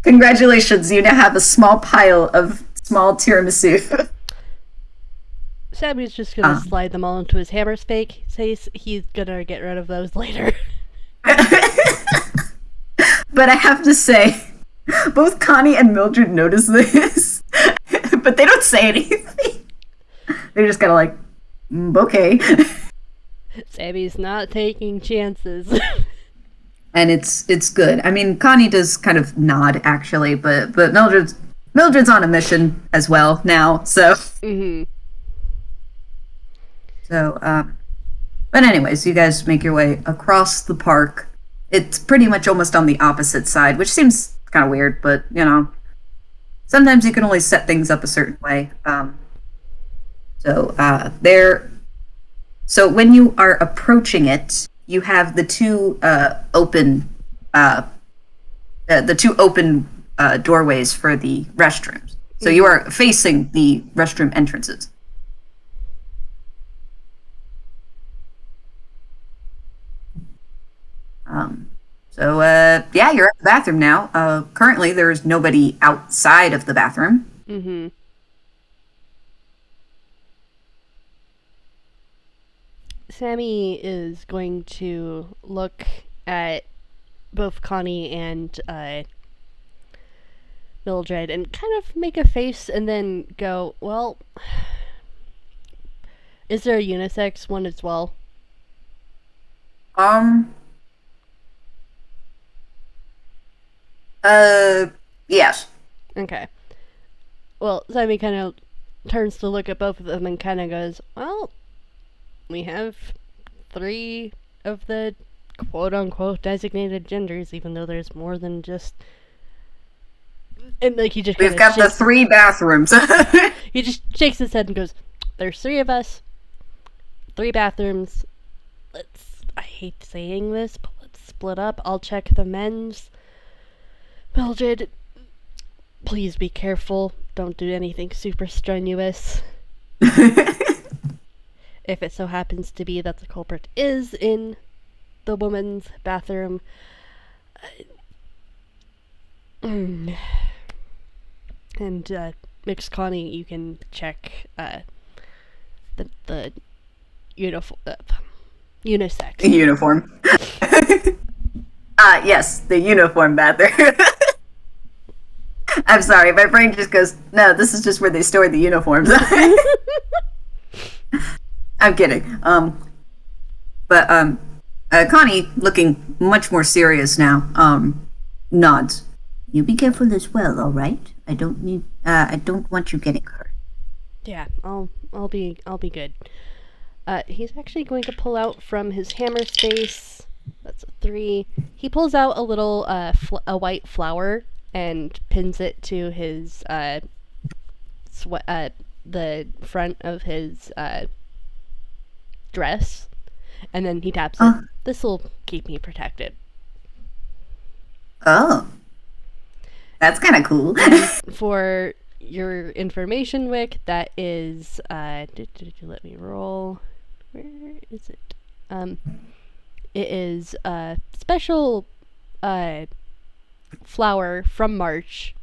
congratulations, you now have a small pile of small tiramisu. Sammy's just gonna slide them all into his hammer's fake. Says he's gonna get rid of those later. But I have to say, both Connie and Mildred notice this, but they don't say anything. They're just kind of like, okay. Sammy's not taking chances. And it's good. I mean, Connie does kind of nod actually, but Mildred's on a mission as well now. So. So, but anyways, you guys make your way across the park. It's pretty much almost on the opposite side, which seems kind of weird, but sometimes you can only set things up a certain way. So when you are approaching it, you have the two open doorways for the restrooms. So you are facing the restroom entrances. You're at the bathroom now. Currently, there's nobody outside of the bathroom. Sammy is going to look at both Connie and Mildred and kind of make a face and then go, well, is there a unisex one as well? Yes. Okay. Well, Sammy kind of turns to look at both of them and kind of goes, well, we have 3 of the quote-unquote designated genders, even though there's more than just... And like he just We've got the 3 bathrooms. He just shakes his head and goes, there's 3 of us, 3 bathrooms. I hate saying this, but let's split up. I'll check the men's. Mildred, please be careful. Don't do anything super strenuous. If it so happens to be that the culprit is in the woman's bathroom. And Mixed Connie, you can check the unisex. Uniform. Yes, the uniform bathroom. I'm sorry, my brain just goes, no, this is just where they store the uniforms. I'm kidding. But Connie, looking much more serious now, nods. You be careful as well, all right? I don't want you getting hurt. Yeah, I'll be good. He's actually going to pull out from his hammer space. That's a 3. He pulls out a little a white flower and pins it to his the front of his dress, and then he taps it. This will keep me protected. Oh, that's kind of cool. For your information, Wick, that is let me roll. Where is it? It is a special flower from March.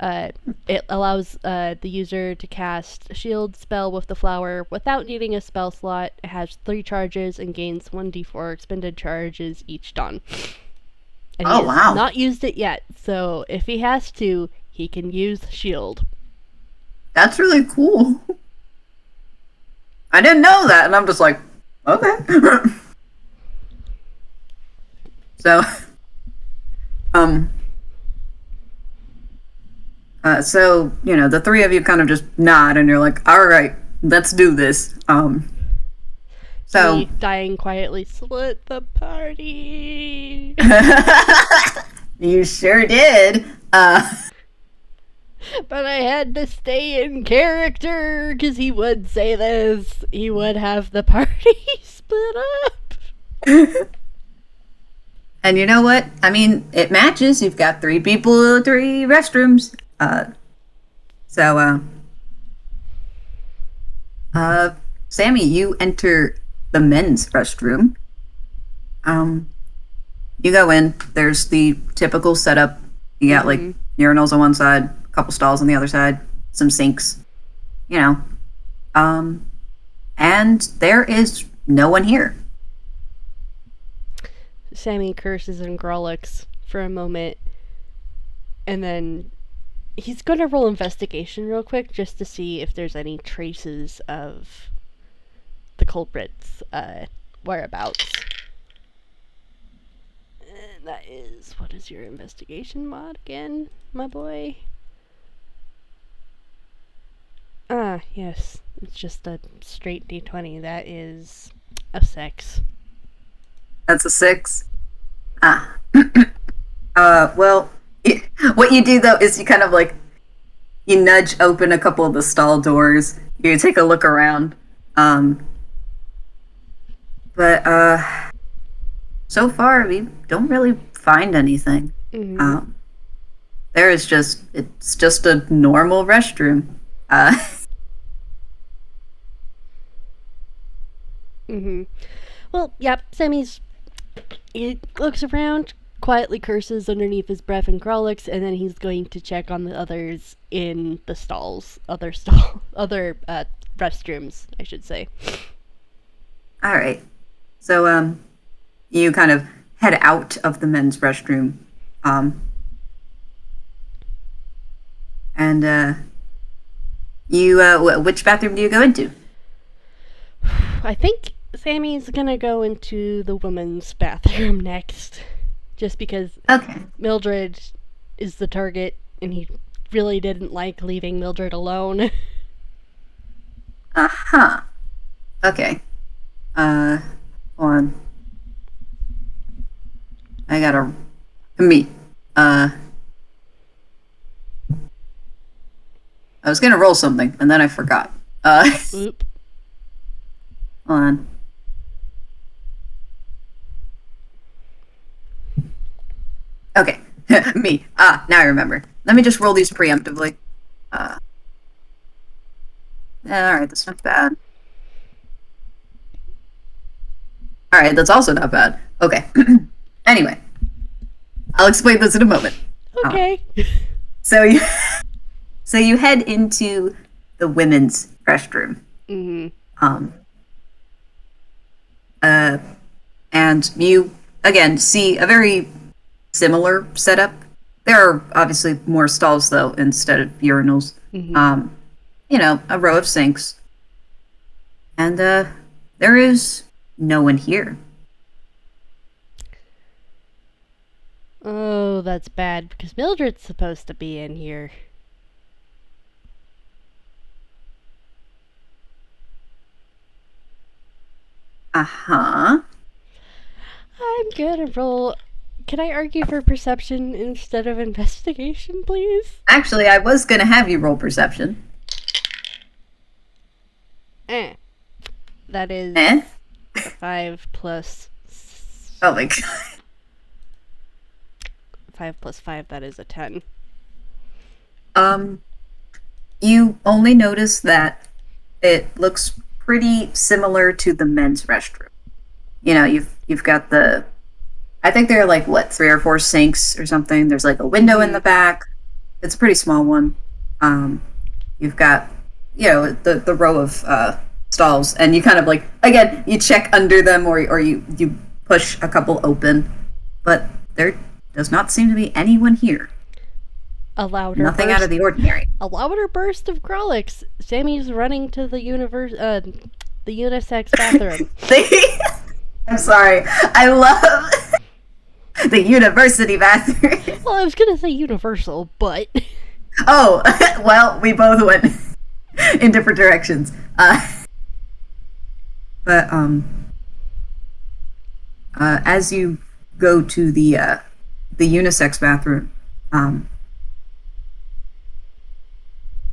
It allows the user to cast a shield spell with the flower without needing a spell slot. It has 3 charges and gains 1d4 expended charges each dawn. And he has not used it yet, so if he has to, he can use shield. That's really cool. I didn't know that, and I'm just like, okay. So, so, you know, the three of you kind of just nod, and you're like, all right, let's do this. So me dying quietly, split the party. You sure did. But I had to stay in character, because he would say this. He would have the party split up. And you know what? I mean, it matches. You've got 3 people, 3 restrooms. Sammy, you enter the men's restroom. You go in. There's the typical setup. You got like urinals on one side, a couple stalls on the other side, some sinks, you know. And there is no one here. Sammy curses and growlix for a moment, and then he's going to roll investigation real quick just to see if there's any traces of the culprit's whereabouts. And that is, what is your investigation mod again, my boy? Ah, yes, it's just a straight d20. That is a 6. That's a 6. Well, what you do though is you kind of like, you nudge open a couple of the stall doors. You take a look around. But so far we don't really find anything. There is it's just a normal restroom. Well, yep, he looks around, quietly curses underneath his breath and growlix, and then he's going to check on the others in the stalls. Other restrooms, I should say. Alright. So, you kind of head out of the men's restroom. Which bathroom do you go into? I think Sammy's gonna go into the women's bathroom next. Just because Mildred is the target, and he really didn't like leaving Mildred alone. Uh-huh. Okay. Hold on. I gotta... I was gonna roll something, and then I forgot. Oop. Hold on. Okay. Me. Now I remember. Let me just roll these preemptively. Alright, that's not bad. Alright, that's also not bad. Okay. Anyway. I'll explain this in a moment. Okay. So you head into the women's restroom. And you, again, see a very similar setup. There are obviously more stalls, though, instead of urinals. You know, a row of sinks. And there is no one here. Oh, that's bad, because Mildred's supposed to be in here. Uh-huh. I'm gonna roll... Can I argue for perception instead of investigation, please? Actually, I was gonna have you roll perception. That is 5 plus... Oh my god. 5 plus 5, that is a 10. You only notice that it looks pretty similar to the men's restroom. You know, you've You've got I think there are like, what, 3 or 4 sinks or something. There's like a window in the back. It's a pretty small one. You've got, the row of stalls, and you kind of like, again, you check under them, or you push a couple open, but there does not seem to be anyone here. Nothing out of the ordinary. A louder burst of Grolix. Sammy's running to the unisex bathroom. I'm sorry. I love the university bathroom. Well, I was gonna say universal, but... Oh, well, we both went in different directions. But as you go to the unisex bathroom,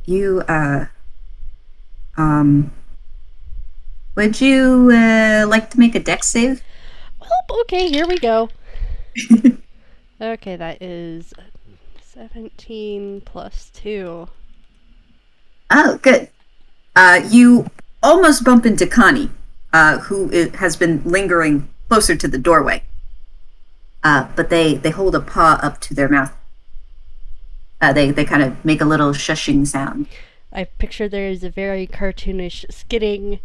you would you like to make a dex save? Well, okay, here we go. Okay, that is 17 plus 2. Oh, good. You almost bump into Connie, who has been lingering closer to the doorway. But they hold a paw up to their mouth. They kind of make a little shushing sound. I picture there is a very cartoonish skidding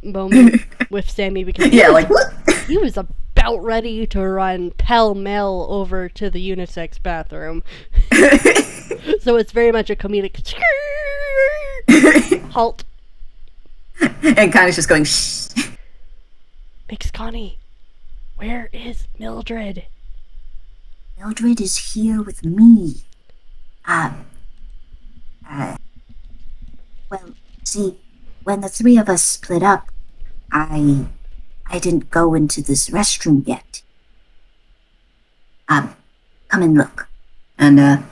moment with Sammy because he was about ready to run pell-mell over to the unisex bathroom. So it's very much a comedic halt. And Connie's just going, shh. Makes Connie, where is Mildred? Mildred is here with me. Well, see, when the three of us split up, I didn't go into this restroom yet. Come and look. And, I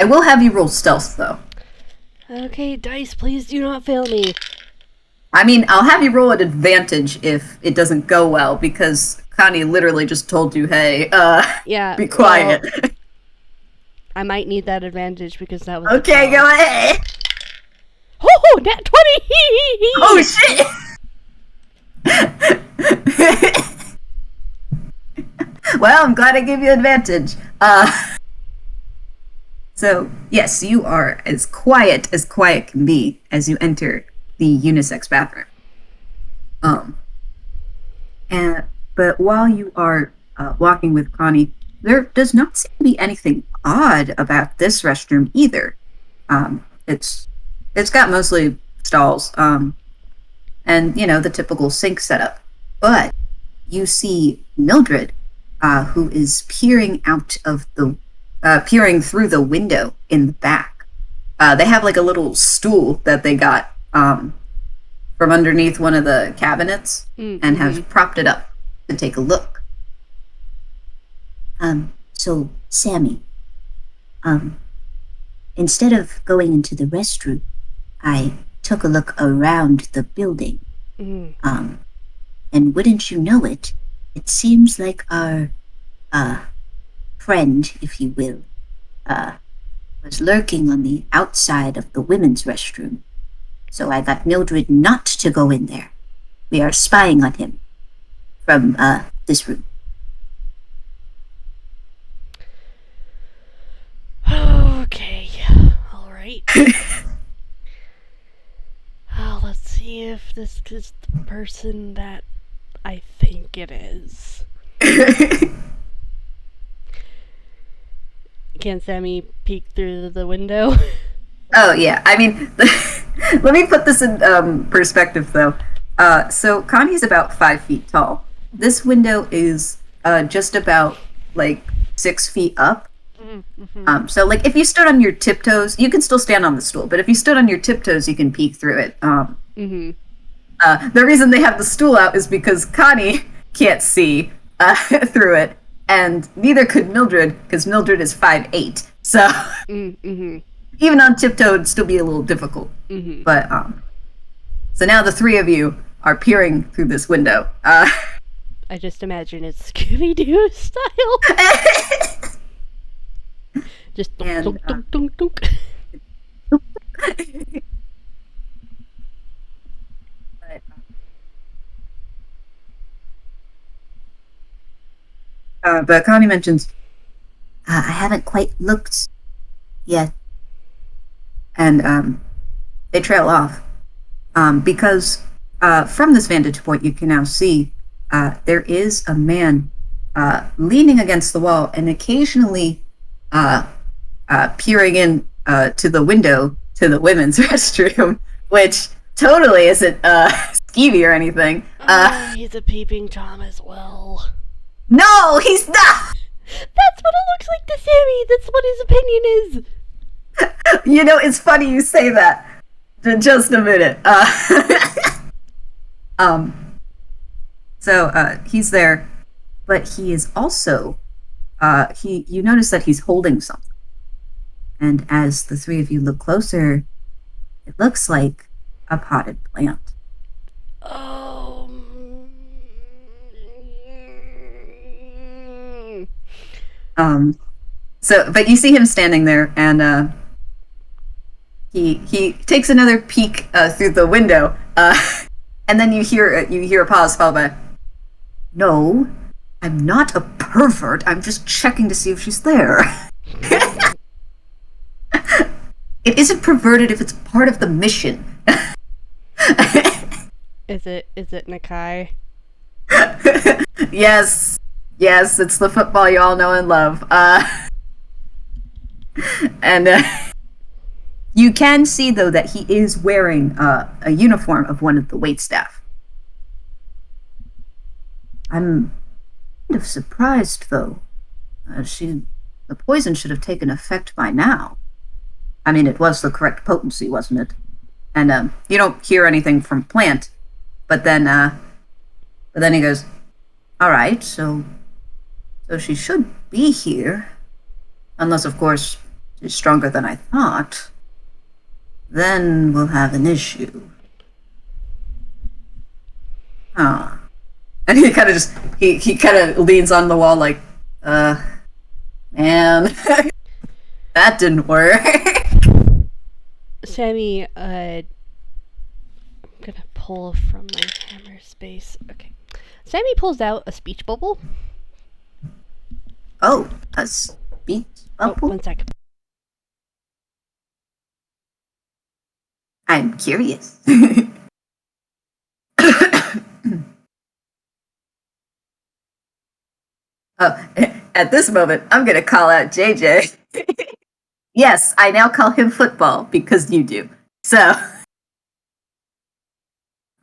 will have you roll stealth, though. Okay, dice, please do not fail me. I mean, I'll have you roll at advantage if it doesn't go well, because Connie literally just told you, hey, yeah, be quiet. Well, I might need that advantage because that was... Okay, go ahead. Oh, nat 20! Oh, shit! Well, I'm glad I gave you advantage. So, yes, you are as quiet can be as you enter the unisex bathroom. But while you are walking with Connie, there does not seem to be anything odd about this restroom either. It's got mostly stalls, and the typical sink setup. But you see Mildred, who is peering through the window in the back. They have like a little stool that they got from underneath one of the cabinets and have propped it up to take a look. So, Sammy, instead of going into the restroom, I took a look around the building. And wouldn't you know it, it seems like our, friend, if you will, was lurking on the outside of the women's restroom. So I got Mildred not to go in there. We are spying on him from, this room. Okay, alright. Let's see if this is the person that I think it is. Can Sammy peek through the window? Oh, yeah. I mean, let me put this in perspective, though. So Connie's about 5 feet tall. This window is just about, 6 feet up. So, if you stood on your tiptoes, you can still stand on the stool, but if you stood on your tiptoes, you can peek through it. The reason they have the stool out is because Connie can't see through it, and neither could Mildred, because Mildred is 5'8". So, even on tiptoe, it'd still be a little difficult. But, so now the three of you are peering through this window. I just imagine it's Scooby-Doo style. Just dunk, dunk, dunk, dunk, dunk. But Connie mentions, I haven't quite looked yet. and they trail off. Because from this vantage point, you can now see there is a man leaning against the wall and occasionally uh, peering in to the window to the women's restroom, which totally isn't skeevy or anything. He's a peeping Tom as well. No, he's not! That's what it looks like to Sammy. That's what his opinion is. You know, it's funny you say that. Just a minute. So he's there, but he is also you notice that he's holding something. And as the three of you look closer, it looks like a potted plant. Oh. But you see him standing there, and he takes another peek through the window, and then you hear a pause followed by, "No, I'm not a pervert. I'm just checking to see if she's there." It isn't perverted if it's part of the mission. Is it Nakai? Yes, it's the football you all know and love. And you can see, though, that he is wearing a uniform of one of the waitstaff. I'm kind of surprised, though. The poison should have taken effect by now. I mean, it was the correct potency, wasn't it? And you don't hear anything from Plant, but then he goes, "All right, so she should be here, unless, of course, she's stronger than I thought. Then we'll have an issue." Huh. And he kind of he kind of leans on the wall like, man, that didn't work. Sammy, I'm gonna pull from my hammer space. Okay. Sammy pulls out a speech bubble. Oh, a speech bubble? Oh, 1 sec. I'm curious. Oh, at this moment, I'm going to call out JJ. Yes, I now call him Football because you do. So,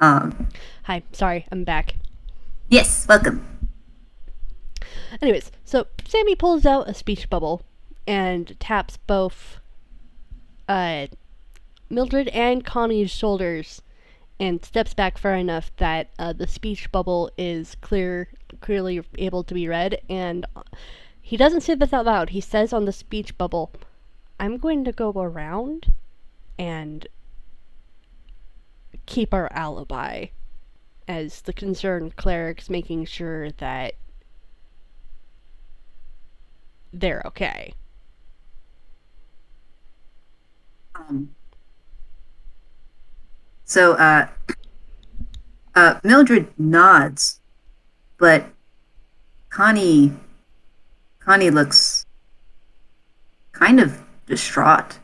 Hi, sorry, I'm back. yes, welcome. Anyways, so Sammy pulls out a speech bubble and taps both Mildred and Connie's shoulders and steps back far enough that the speech bubble is clearly able to be read, and he doesn't say this out loud. He says on the speech bubble, "I'm going to go around and keep our alibi," as the concerned cleric's making sure that they're okay. So, Mildred nods, but Connie looks kind of distraught.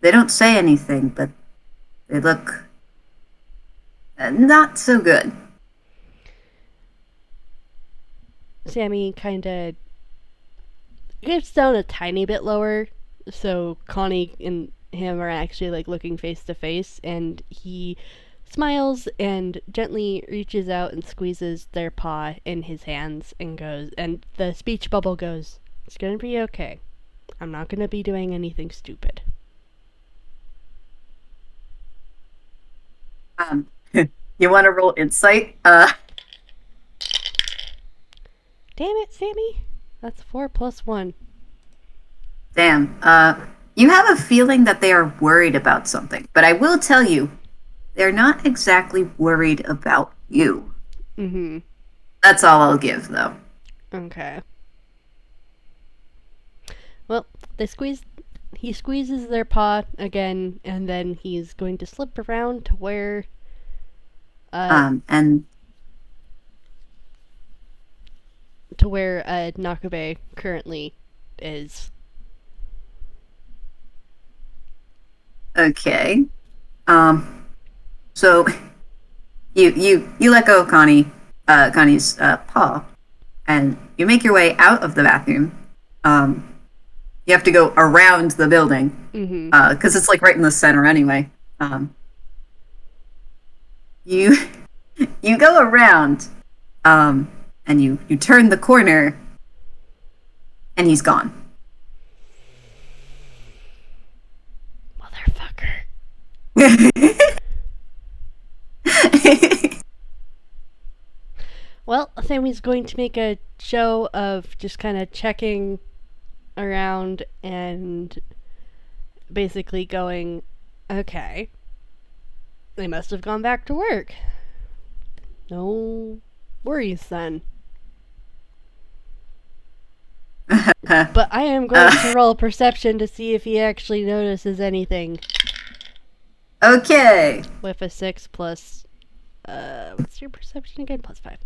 They don't say anything, but they look not so good. Sammy kind of gets down a tiny bit lower, so Connie and him are actually like looking face to face, and he smiles and gently reaches out and squeezes their paw in his hands and goes, and the speech bubble goes, "It's gonna be okay. I'm not gonna be doing anything stupid." You want to roll insight? Damn it, Sammy. That's 4 + 1. Damn. You have a feeling that they are worried about something, but I will tell you, they're not exactly worried about you. Mm-hmm. That's all I'll give, though. Okay. Well, he squeezes their paw again, and then he's going to slip around to where And to where Nakabe currently is. Okay. So you let go of Connie's paw, and you make your way out of the bathroom. You have to go around the building because it's like right in the center anyway. You you go around, and you turn the corner, and he's gone. Motherfucker. Well, Sammy's going to make a show of just kind of checking around and basically going, okay, they must have gone back to work. No worries then. But I am going to roll perception to see if he actually notices anything. Okay. With a 6 plus, what's your perception again? Plus 5.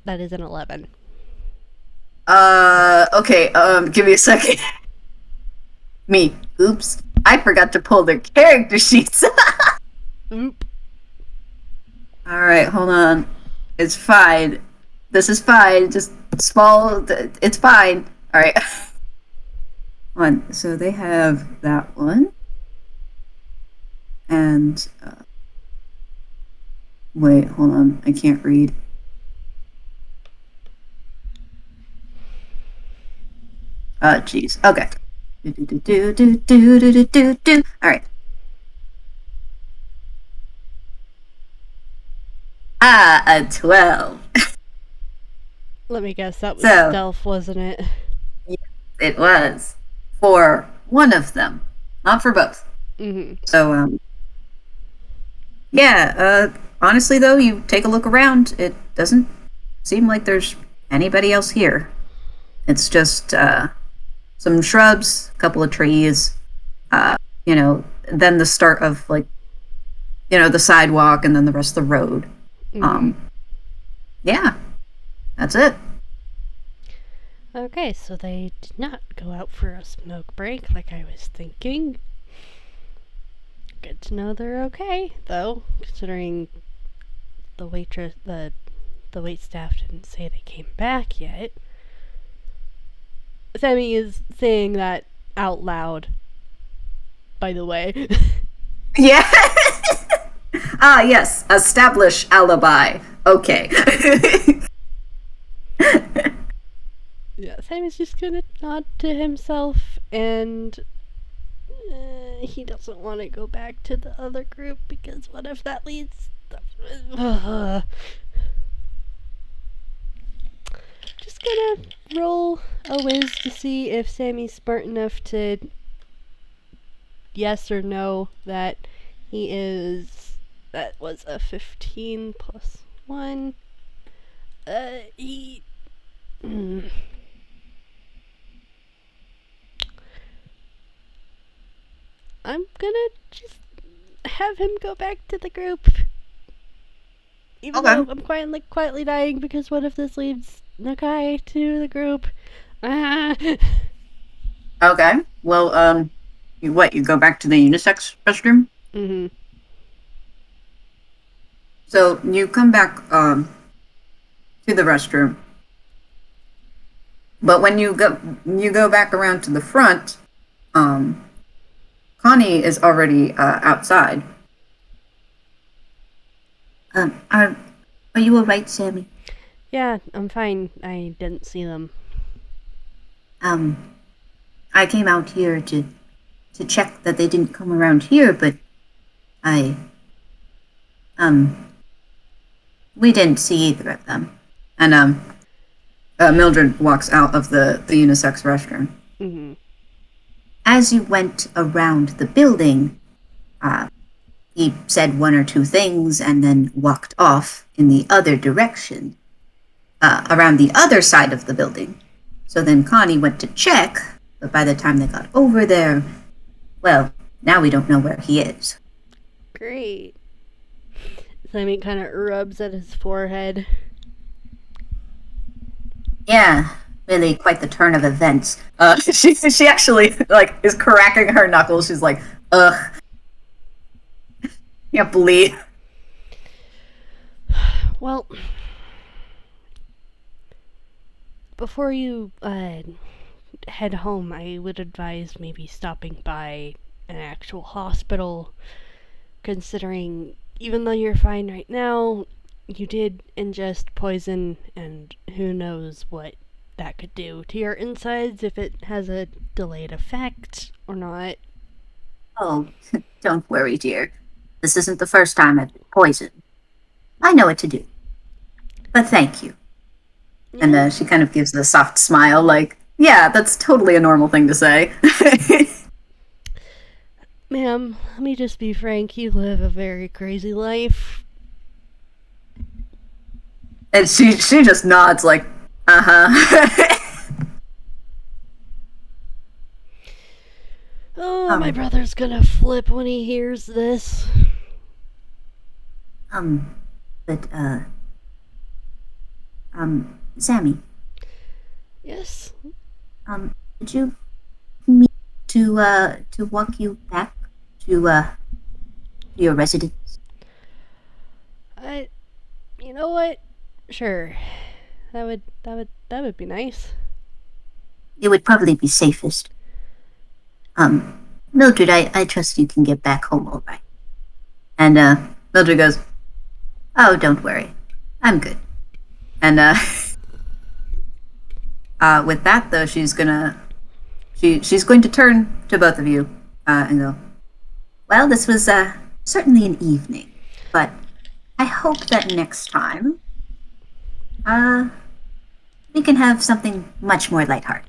That is an 11. Okay, give me a second. Me. Oops. I forgot to pull their character sheets. Oop. Alright, hold on. It's fine. This is fine. Just small. It's fine. Alright. One. So they have that one. And, wait, hold on. I can't read. Oh, jeez. Okay. Alright. A 12. Let me guess, that was So- stealth, wasn't it? It was. For one of them. Not for both. Mm-hmm. So, yeah, honestly though, you take a look around, it doesn't seem like there's anybody else here. It's just, some shrubs, a couple of trees, then the start of, like, the sidewalk and then the rest of the road. Yeah, that's it. Okay, so they did not go out for a smoke break like I was thinking. Good to know they're okay, though, considering the waitress, the wait staff didn't say they came back yet. Sammy is saying that out loud, by the way. Yeah. Yes, establish alibi. Okay. Yeah, Sammy's just gonna nod to himself, and he doesn't want to go back to the other group because what if that leads? Just gonna roll a whiz to see if Sammy's smart enough to yes or no that he is. That was a 15 plus 1. He. I'm gonna just have him go back to the group. Even Okay. though I'm quietly dying, because what if this leads Nakai to the group? Ah. Okay. Well, you go back to the unisex restroom? Mm-hmm. So you come back, to the restroom. But when you go back around to the front, Connie is already, outside. Are you alright, Sammy? Yeah, I'm fine. I didn't see them. I came out here to check that they didn't come around here, but we didn't see either of them. And, Mildred walks out of the unisex restroom. Mm-hmm. As you went around the building, he said one or two things and then walked off in the other direction, around the other side of the building. So then Connie went to check, but by the time they got over there, well, now we don't know where he is. Great. Sammy kind of rubs at his forehead. Yeah, really quite the turn of events. She actually like is cracking her knuckles. She's like, ugh, can't believe. Well, before you head home, I would advise maybe stopping by an actual hospital, considering even though you're fine right now, you did ingest poison, and who knows what that could do to your insides if it has a delayed effect or not. Oh, don't worry, dear. This isn't the first time I've been poisoned. I know what to do. But thank you. And Yeah, she kind of gives a soft smile, like, yeah, that's totally a normal thing to say. ma'am, let me just be frank, you live a very crazy life. And she just nods, like, uh huh. Oh, my brother's gonna flip when he hears this. Um, but, Sammy, Yes? would you me to walk you back to your residence? I. You know what? Sure. That would be nice. It would probably be safest. Mildred, I trust you can get back home all right. And Mildred goes, Oh, don't worry. I'm good. and with that though, she's going to turn to both of you and go, Well, this was certainly an evening, but I hope that next time uh, we can have something much more lighthearted.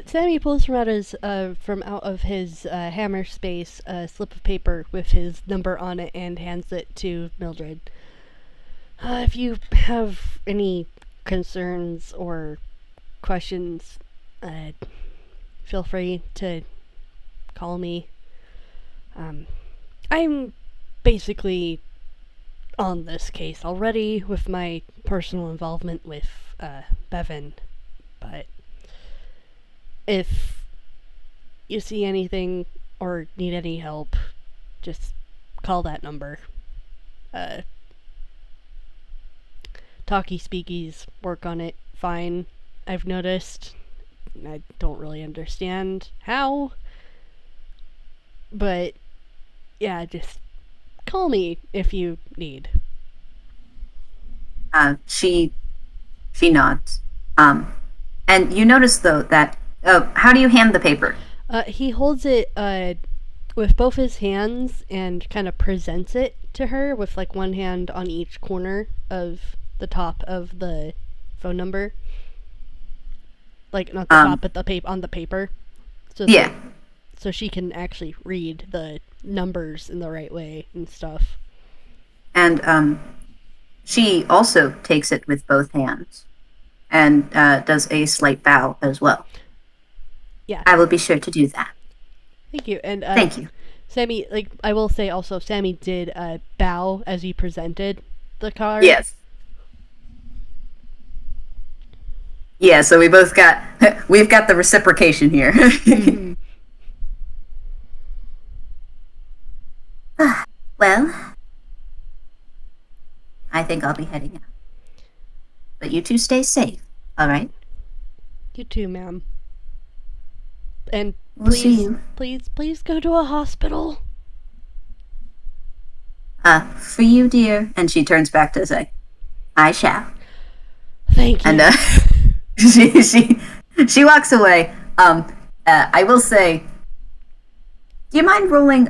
Sammy pulls from out of his hammer space a slip of paper with his number on it and hands it to Mildred. If you have any concerns or questions, feel free to call me. I'm basically on this case already with my personal involvement with Bevan, but if you see anything or need any help, just call that number. Uh, talkie speakies work on it fine, I've noticed. I don't really understand how, but yeah, just call me if you need. she nods. And you notice though that how do you hand the paper? He holds it with both his hands and kind of presents it to her with like one hand on each corner of the top of the phone number. Like not the top, but the on the paper. So Yeah, so she can actually read the numbers in the right way and stuff. and she also takes it with both hands and does a slight bow as well. Yeah. I will be sure to do that. Thank you. And Thank you. Sammy, like I will say also, Sammy did bow as he presented the card. Yes. Yeah, so we've got the reciprocation here. Well, I think I'll be heading out. But you two stay safe, all right? You too, ma'am. And We'll see you. please go to a hospital. For you, dear. And she turns back to say, I shall. Thank you. and she walks away. I will say, do you mind rolling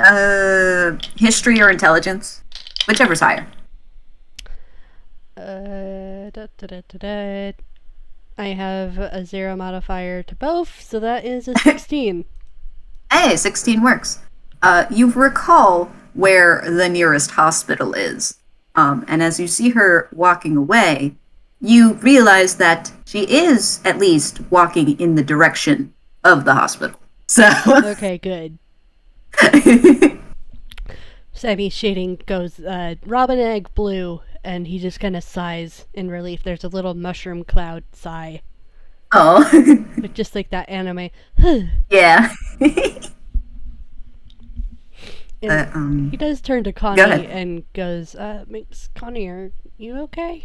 history or intelligence, whichever's higher? I have a 0 modifier to both, so that is a 16. Hey, 16 works. You recall where the nearest hospital is, and as you see her walking away, you realize that she is at least walking in the direction of the hospital. So Okay, good. Sammy's shading goes robin egg blue and he just kind of sighs in relief. There's a little mushroom cloud sigh. Oh. But just like that anime. Yeah. And he does turn to Go ahead. Connie and goes, Miss Connie, are you okay?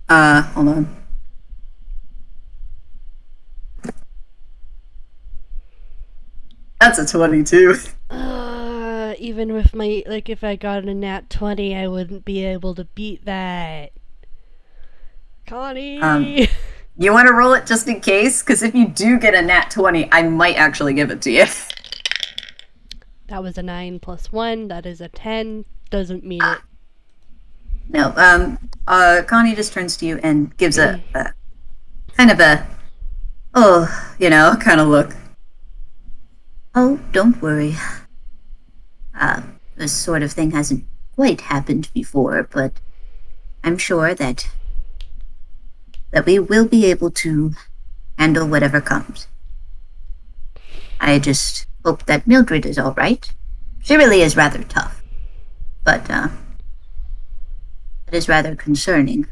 Hold on. That's a 22. Even with my, like, if I got a nat 20, I wouldn't be able to beat that. Connie! You want to roll it just in case? Because if you do get a nat 20, I might actually give it to you. That was a 9 plus 1. That is a 10. Doesn't mean it. No, Connie just turns to you and gives a kind of a, kind of look. Oh, don't worry. This sort of thing hasn't quite happened before, but I'm sure that we will be able to handle whatever comes. I just hope that Mildred is all right. She really is rather tough, but it is rather concerning.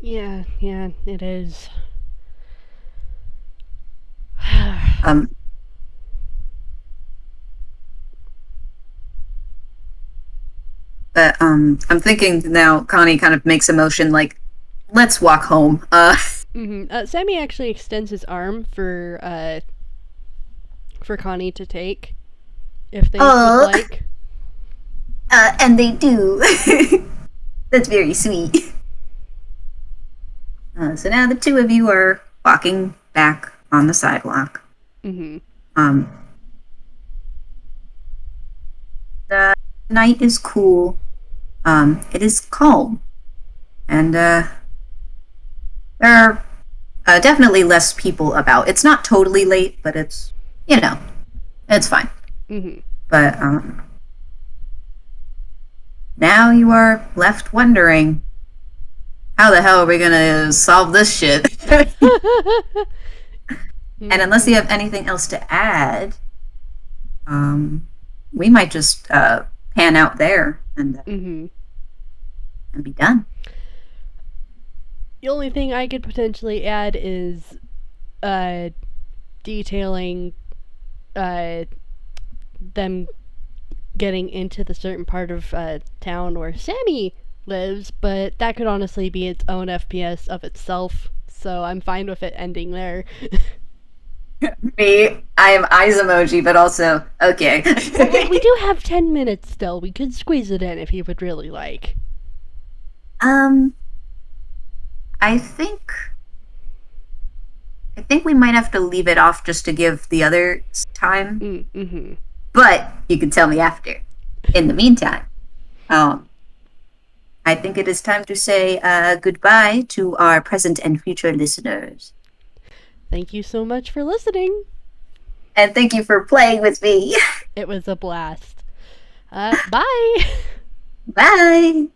Yeah, it is. But I'm thinking now. Connie kind of makes a motion like, "Let's walk home." Sammy actually extends his arm for Connie to take, if they would like. And they do. That's very sweet. So now the two of you are walking back on the sidewalk. Mm-hmm. The night is cool. It is calm, and there are definitely less people about. It's not totally late, but it's it's fine. Mm-hmm. But now you are left wondering, how the hell are we gonna solve this shit? And unless you have anything else to add, we might just pan out there and be done. The only thing I could potentially add is detailing them getting into the certain part of town where Sammy lives, but that could honestly be its own FPS of itself, so I'm fine with it ending there. Me, I am eyes emoji, but also okay. We do have 10 minutes still. We could squeeze it in if you would really like. I think we might have to leave it off just to give the others time. Mm-hmm. But you can tell me after. In the meantime, I think it is time to say goodbye to our present and future listeners. Thank you so much for listening. And thank you for playing with me. It was a blast. Bye. Bye.